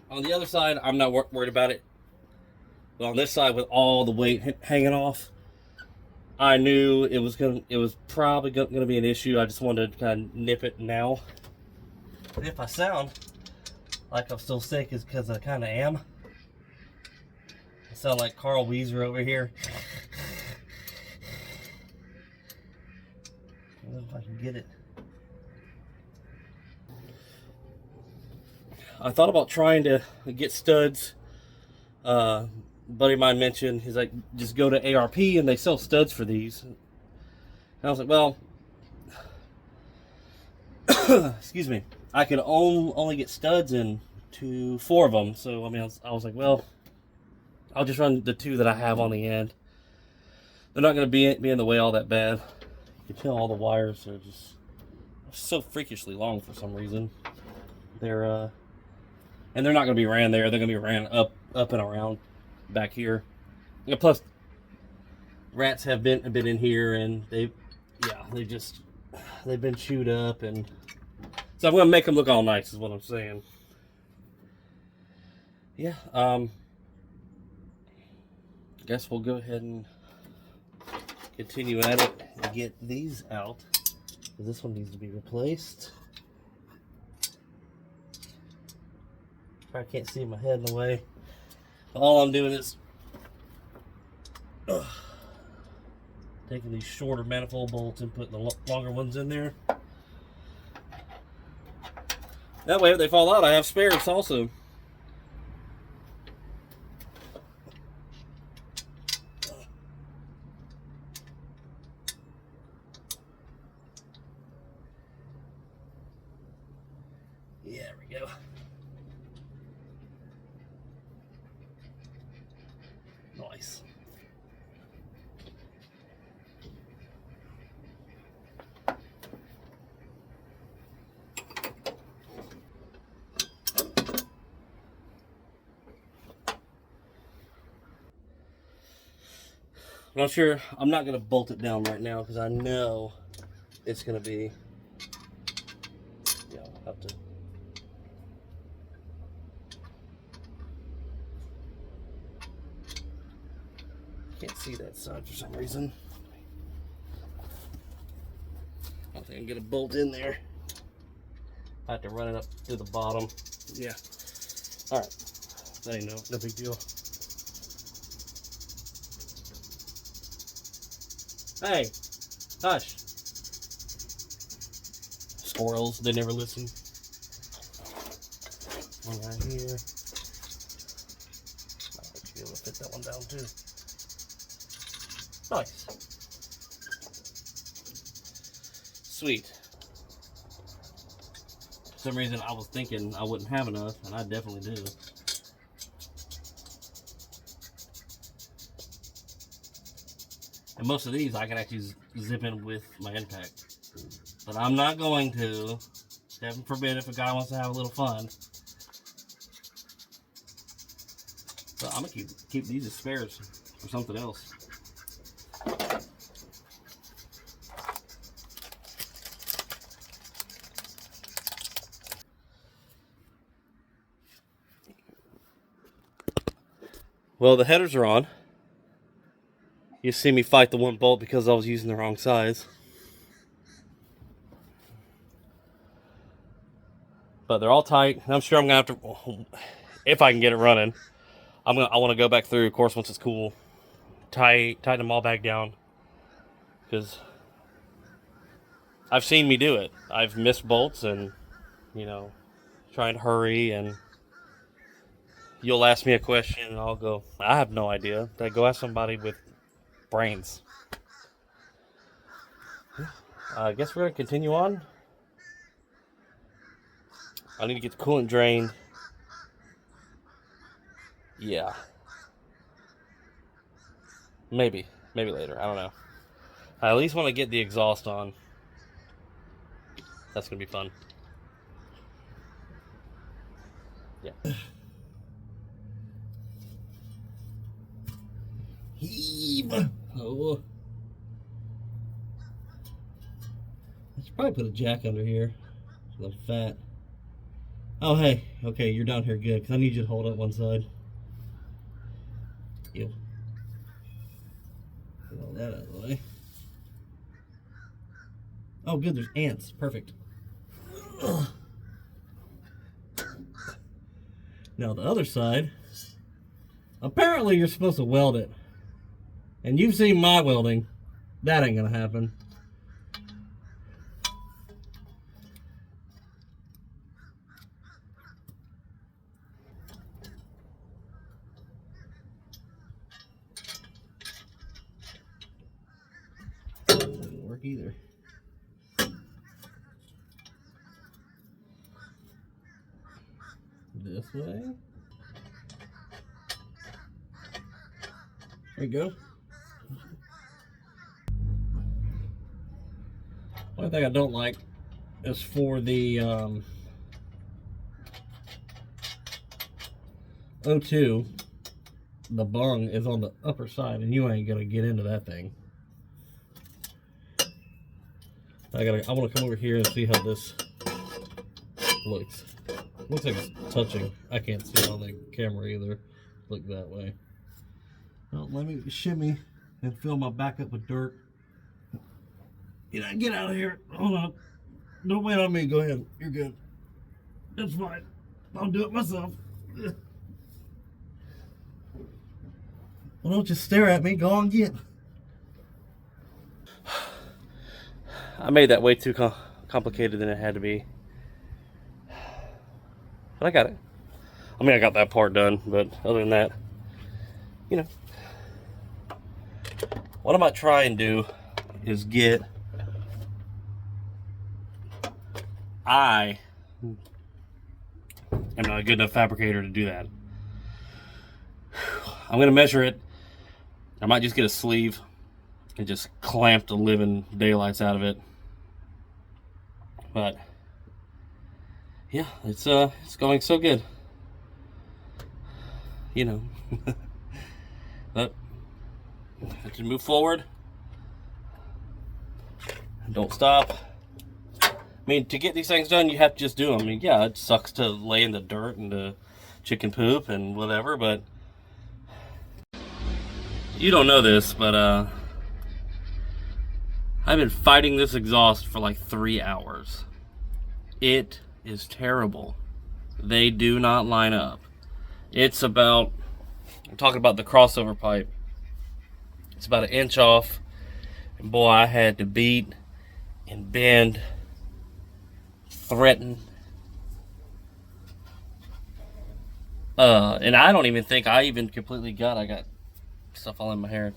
on the other side, I'm not worried about it. But on this side, with all the weight hanging off, I knew it was probably going to be an issue. I just wanted to kind of nip it now. But if I sound like I'm still sick, it's because I kind of am. I sound like Carl Weezer over here. I don't know if I can get it. I thought about trying to get studs. Buddy of mine mentioned, he's like, just go to ARP and they sell studs for these. And I was like, well, excuse me. I could only get studs in 4 of them. So, I mean, I was like, well, I'll just run the 2 that I have on the end. They're not going to be in the way all that bad. You can tell all the wires are just so freakishly long for some reason. And they're not going to be ran there. They're going to be ran up and around back here. And plus, rats have been in here, and they've been chewed up, and so I'm going to make them look all nice is what I'm saying. Yeah, guess we'll go ahead and continue at it and get these out. This one needs to be replaced. Probably can't see my head in the way. All I'm doing is taking these shorter manifold bolts and putting the longer ones in there. That way, if they fall out, I have spares also. Yeah, there we go. Nice. I'm not sure. I'm not going to bolt it down right now because I know it's going to be, I'll have to. Can't see that side for some reason. I don't think I can get a bolt in there. I have to run it up to the bottom. Yeah. All right. That ain't no big deal. Hey, hush. Squirrels, they never listen. One right here. Might be able to fit that one down too. Nice. Sweet. For some reason I was thinking I wouldn't have enough, and I definitely do. And most of these I can actually zip in with my impact. But I'm not going to. Heaven forbid if a guy wants to have a little fun. So I'm going to keep these as spares for something else. Well, the headers are on. You see me fight the one bolt because I was using the wrong size. But they're all tight. I'm sure I'm gonna have to, if I can get it running, I want to go back through, of course, once it's cool, tighten them all back down, because I've seen me do it. I've missed bolts and, trying to hurry, and you'll ask me a question and I'll go, I have no idea. Go ask somebody with brains. I guess we're gonna continue on. I need to get the coolant drained. Yeah. Maybe later. I don't know. I at least want to get the exhaust on. That's gonna be fun. Yeah. Heave. Oh. I should probably put a jack under here. I'm fat. Oh, hey. Okay, you're down here good, because I need you to hold up one side. Ew. Get all that out of the way. Oh, good, there's ants. Perfect. Ugh. Now, the other side, apparently you're supposed to weld it. And you've seen my welding. That ain't gonna happen. Doesn't work either. This way. There you go. One thing I don't like is for the O2, the bung is on the upper side, and you ain't gonna get into that thing. I want to come over here and see how this looks. Looks like it's touching. I can't see it on the camera either. Look that way. Well, let me shimmy and fill my back up with dirt. Get out of here. Hold on. Don't wait on me. Go ahead. You're good. That's fine. I'll do it myself. Well, don't just stare at me. Go on, get. I made that way too complicated than it had to be. But I got it. I mean, I got that part done, but other than that, you know. What I might try and do is get... I am not a good enough fabricator to do that. I'm going to measure it. I might just get a sleeve and just clamp the living daylights out of it. But yeah, it's going so good. You know. But I can move forward. Don't stop. I mean, to get these things done, you have to just do them. I mean, yeah, it sucks to lay in the dirt and the chicken poop and whatever, but you don't know this, but I've been fighting this exhaust for like 3 hours. It is terrible. They do not line up. It's about, I'm talking about the crossover pipe. It's about 1 inch off. And boy, I had to beat and bend, threaten. And I don't even think I even completely got it. I got stuff all in my hair.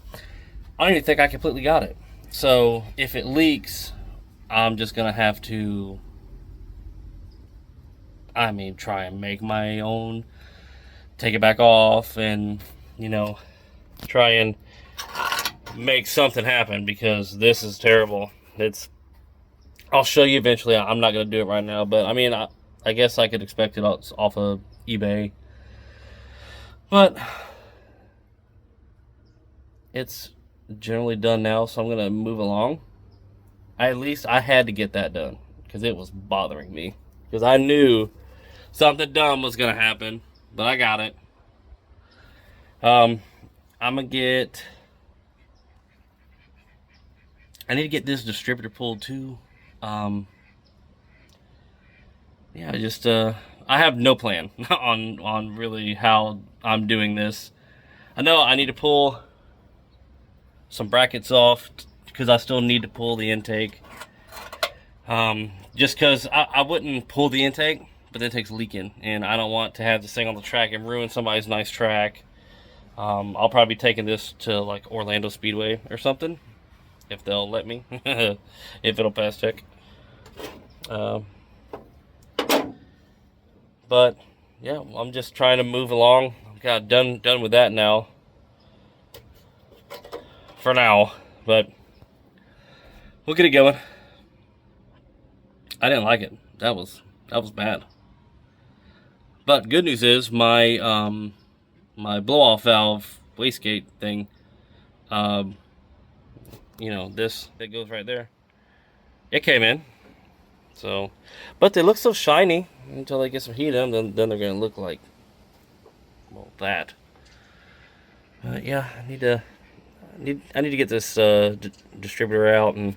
I don't even think I completely got it. So if it leaks, I'm just gonna have to, I mean, try and make my own, take it back off, and, you know, try and make something happen, because this is terrible. I'll show you eventually. I'm not gonna do it right now, but I mean, I guess I could expect it off of eBay. But it's generally done now, so I'm gonna move along. At least I had to get that done because it was bothering me, because I knew something dumb was gonna happen, but I got it. I'm gonna get, I need to get this distributor pulled too. Yeah, just I have no plan on really how I'm doing this. I know I need to pull some brackets off because I still need to pull the intake. Just because I wouldn't pull the intake, but the intake's leaking, and I don't want to have this thing on the track and ruin somebody's nice track. I'll probably be taking this to like Orlando Speedway or something, if they'll let me, if it'll pass check. But yeah, I'm just trying to move along. Got done with that now. For now, but we'll get it going. I didn't like it. That was bad. But good news is my my blow-off valve wastegate thing, you know, this that goes right there, it came in. So, but they look so shiny until they get some heat in them. Then they're gonna look like, well, that. Yeah, I need to get this distributor out, and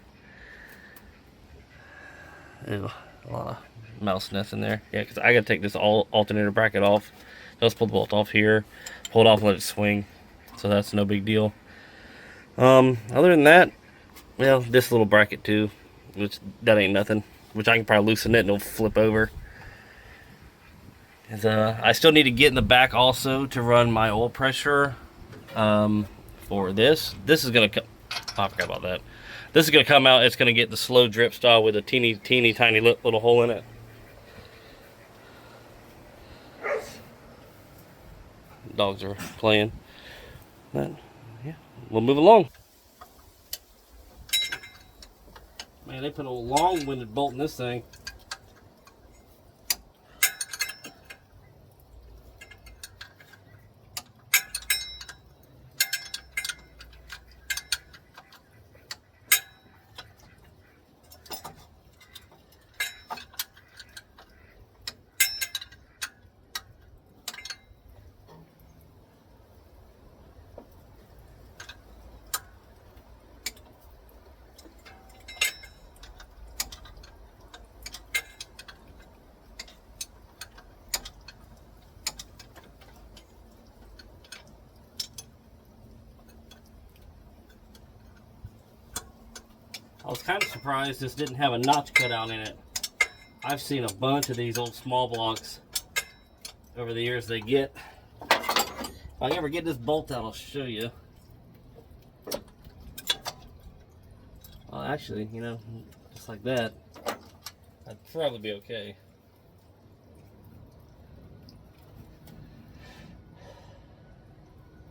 ew, a lot of mouse nests in there. Yeah, because I gotta take this alternator bracket off. Just pull the bolt off here, pull it off and let it swing. So that's no big deal. Other than that, well, this little bracket too, which that ain't nothing. Which I can probably loosen it and it'll flip over. I still need to get in the back also to run my oil pressure for this. This is gonna come. Oh, I forgot about that. This is gonna come out. It's gonna get the slow drip style with a teeny tiny little hole in it. Dogs are playing. But yeah, we'll move along. Man, they put a long-winded bolt in this thing. I was kind of surprised this didn't have a notch cut out in it. I've seen a bunch of these old small blocks over the years they get. If I ever get this bolt out, I'll show you. Well, actually, you know, just like that, I'd probably be okay.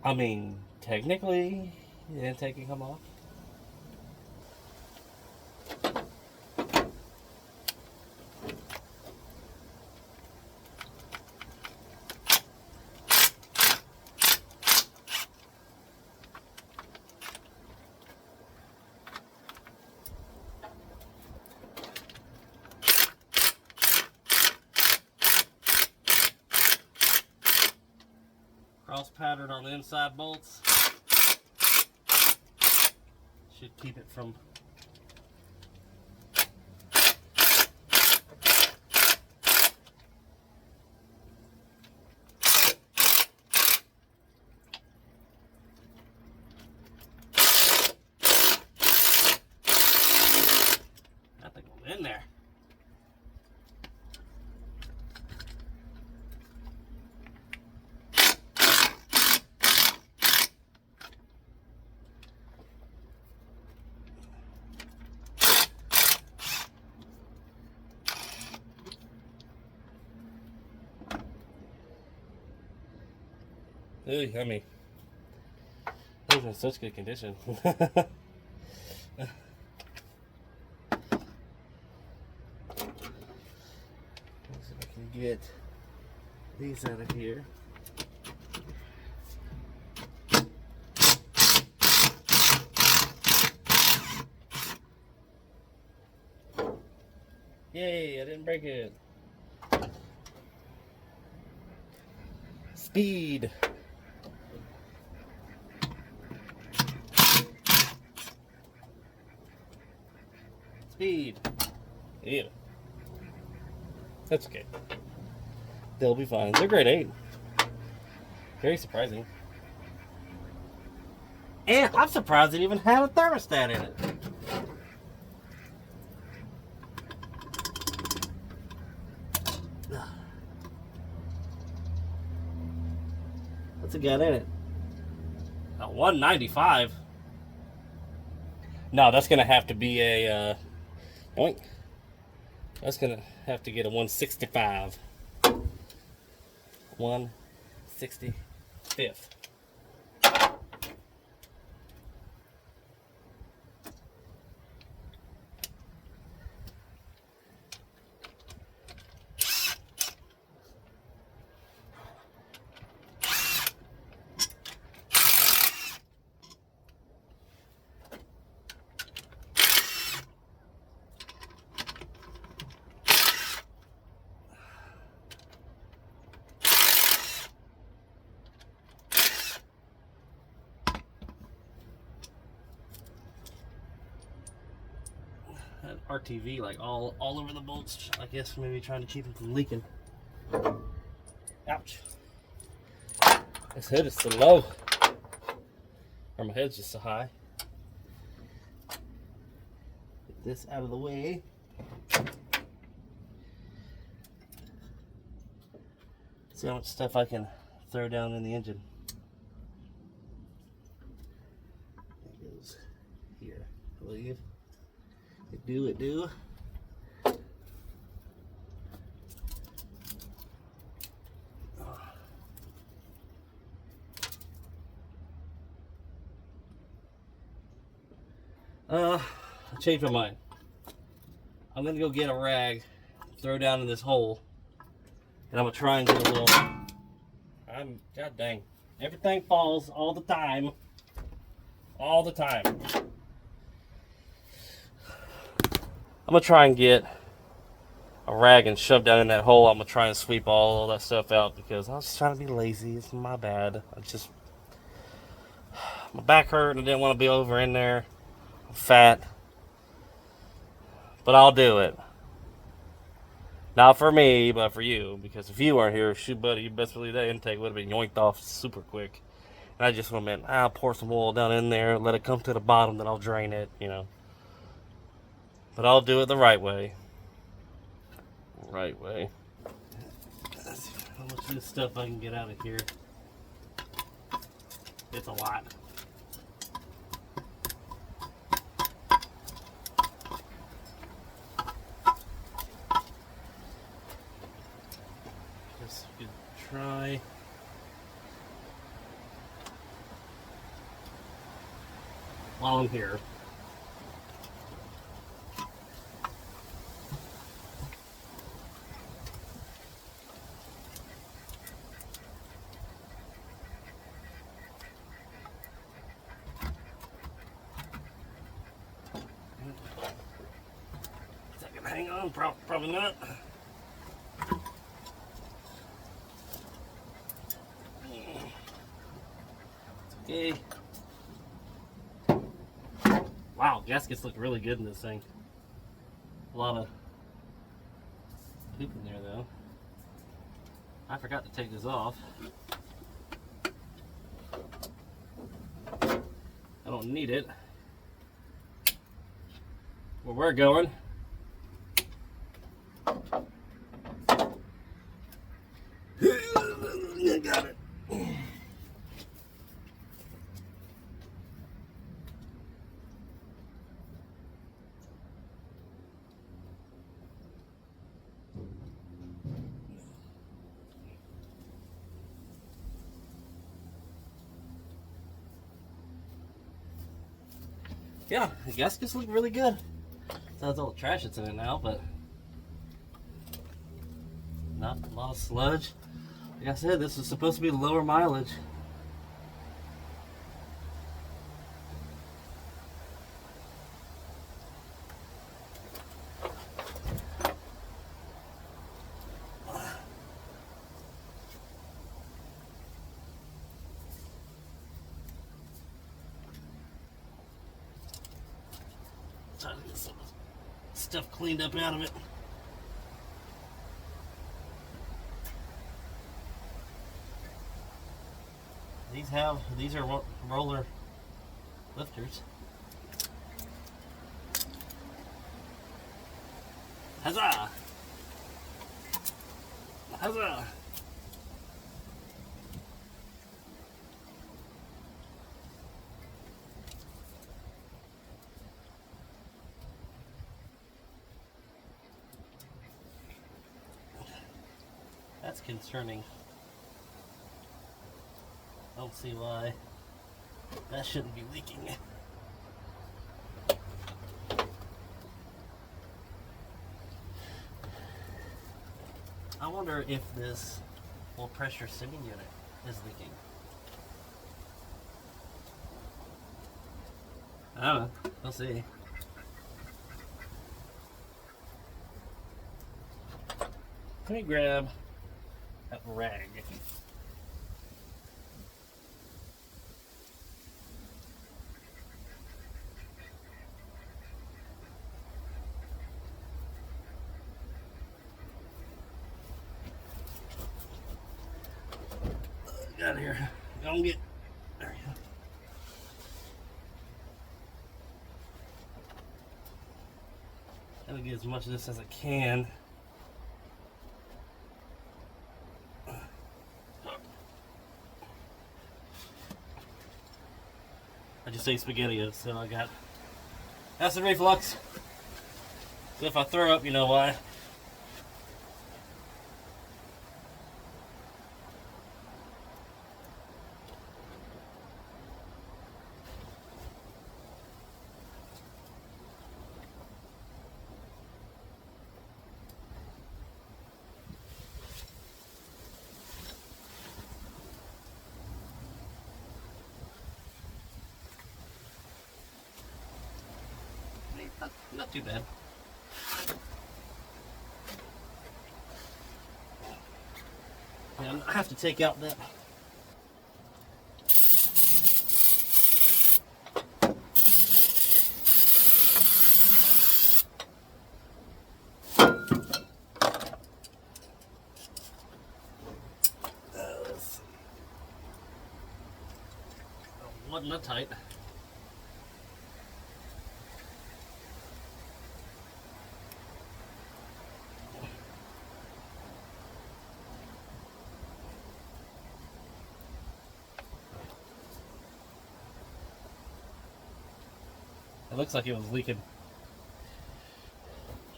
I mean, technically, the intake can come off. Cross pattern on the inside bolts should keep it from nothing going in there. I mean, those are in such good condition. Let's see if I can get these out of here. Yay, I didn't break it. Speed. Speed. Yeah. That's okay. They'll be fine. They're grade 8. Very surprising. And I'm surprised it even had a thermostat in it. What's it got in it? A 195. No, that's gonna have to be a oink. That's gonna have to get a 165. 165th. RTV like all over the bolts. I guess maybe trying to keep them from leaking. Ouch. This hood is so low. Or my head's just so high. Get this out of the way. See how much stuff I can throw down in the engine. It goes here, I believe. It do. I changed my mind. I'm gonna go get a rag, throw down in this hole, and I'm gonna try and get a little. God dang, everything falls all the time. All the time. I'm gonna try and get a rag and shove down in that hole. I'm gonna try and sweep all that stuff out because I was just trying to be lazy. It's my bad. My back hurt and I didn't want to be over in there. I'm fat. But I'll do it. Not for me, but for you. Because if you weren't here, shoot buddy, you best believe that intake would have been yoinked off super quick. And I just went, I'll pour some oil down in there, let it come to the bottom, then I'll drain it, you know. But I'll do it the right way. Right way. Let's see how much of this stuff I can get out of here. It's a lot. Just could try. While I'm here. Is that gonna hang on? Probably not. It's okay. Wow, gaskets look really good in this thing. A lot of poop in there though. I forgot to take this off. I don't need it. Where we're going. Got it. Yeah, the gaskets look really good. Sounds all the trash that's in it now, but not a lot of sludge. Like I said, this is supposed to be lower mileage. Trying to get some stuff cleaned up out of it. These are roller lifters. Huzzah! Huzzah! That's concerning. I don't see why that shouldn't be leaking. I wonder if this low pressure sending unit is leaking. I don't know. We'll see. Let me grab that rag. Out of here. Don't get. There you go. Gotta get as much of this as I can. I just ate SpaghettiOs, so I got acid reflux. So if I throw up, you know why. Not too bad. Yeah, I have to take out that. Wasn't that tight. It looks like it was leaking.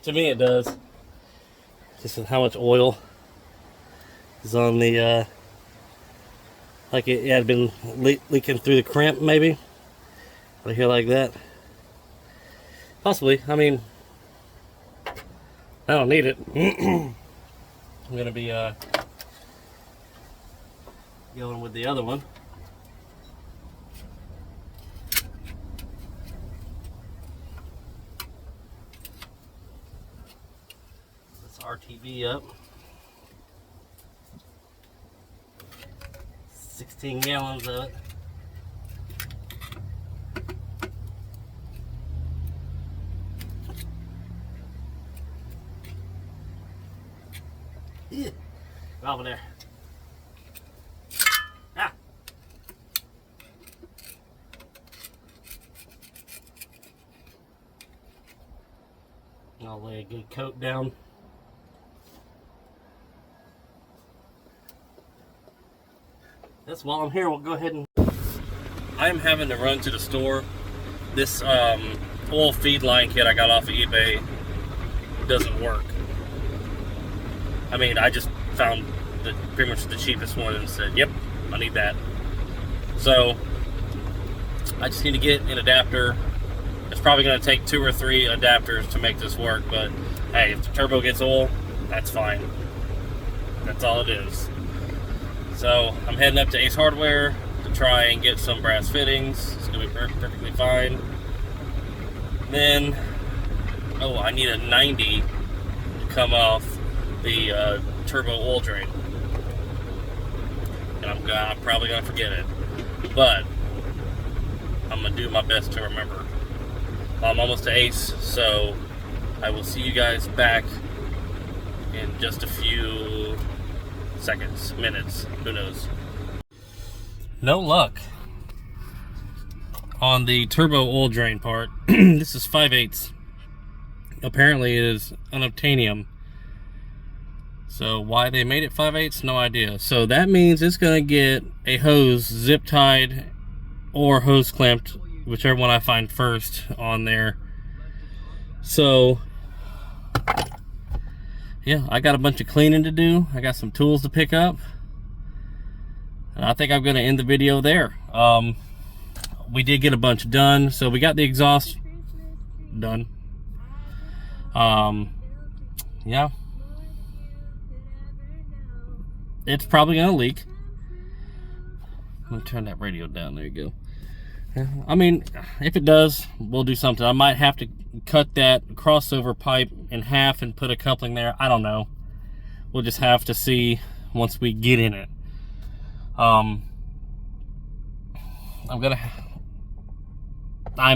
To me, it does. Just with how much oil is on the, like it had been leaking through the crimp, maybe. Right here, like that. Possibly. I mean, I don't need it. I'm gonna be going with the other one. RTV up. 16 gallons of it. Yeah. Get over there. Ah. I'll lay a good coat down. That's while I'm here, we'll go ahead and... I'm having to run to the store. This oil feed line kit I got off of eBay doesn't work. I mean, I just found pretty much the cheapest one and said, yep, I need that. So, I just need to get an adapter. It's probably going to take 2 or 3 adapters to make this work, but hey, if the turbo gets oil, that's fine. That's all it is. So I'm heading up to Ace Hardware to try and get some brass fittings. It's going to be perfectly fine. Then, oh, I need a 90 to come off the turbo oil drain. And I'm probably going to forget it. But I'm going to do my best to remember. I'm almost to Ace, so I will see you guys back in just a few seconds, minutes, who knows. No luck on the turbo oil drain part. This is 5/8. Apparently it is unobtainium. So why they made it 5/8, no idea. So that means it's gonna get a hose zip tied or hose clamped, whichever one I find first on there. So yeah, I got a bunch of cleaning to do. I got some tools to pick up. And I think I'm going to end the video there. We did get a bunch done. So we got the exhaust done. Yeah. It's probably going to leak. I'm going to turn that radio down. There you go. I mean, if it does, we'll do something. I might have to cut that crossover pipe in half and put a coupling there. I don't know. We'll just have to see once we get in it. I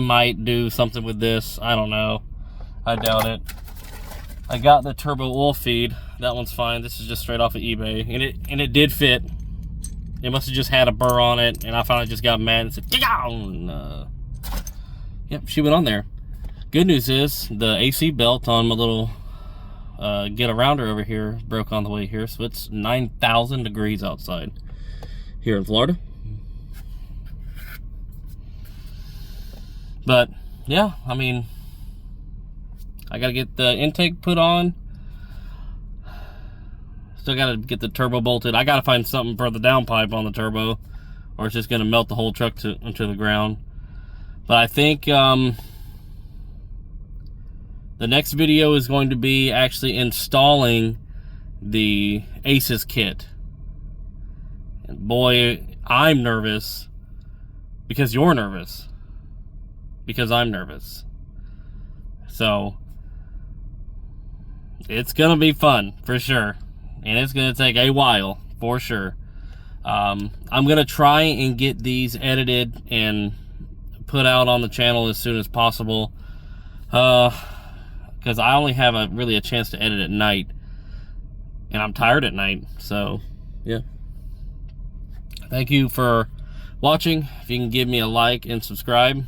might do something with this. I don't know. I doubt it. I got the turbo oil feed. That one's fine. This is just straight off of eBay. And it did fit. It must have just had a burr on it, and I finally just got mad and said, yep, she went on there. Good news is the AC belt on my little get arounder over here broke on the way here, so it's 9,000 degrees outside here in Florida. But yeah, I mean, I gotta get the intake put on. Still gotta get the turbo bolted. I gotta find something for the downpipe on the turbo, or it's just gonna melt the whole truck into the ground. But I think the next video is going to be actually installing the ACES kit. And boy, I'm nervous because you're nervous. Because I'm nervous. So it's gonna be fun for sure. And it's going to take a while, for sure. I'm going to try and get these edited and put out on the channel as soon as possible. Because I only have really a chance to edit at night. And I'm tired at night. So, yeah. Thank you for watching. If you can give me a like and subscribe,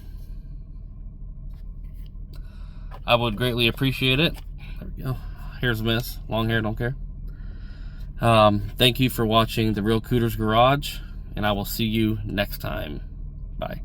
I would greatly appreciate it. There we go. Here's a miss. Long hair, don't care. Thank you for watching The Real Cooters Garage, and I will see you next time. Bye.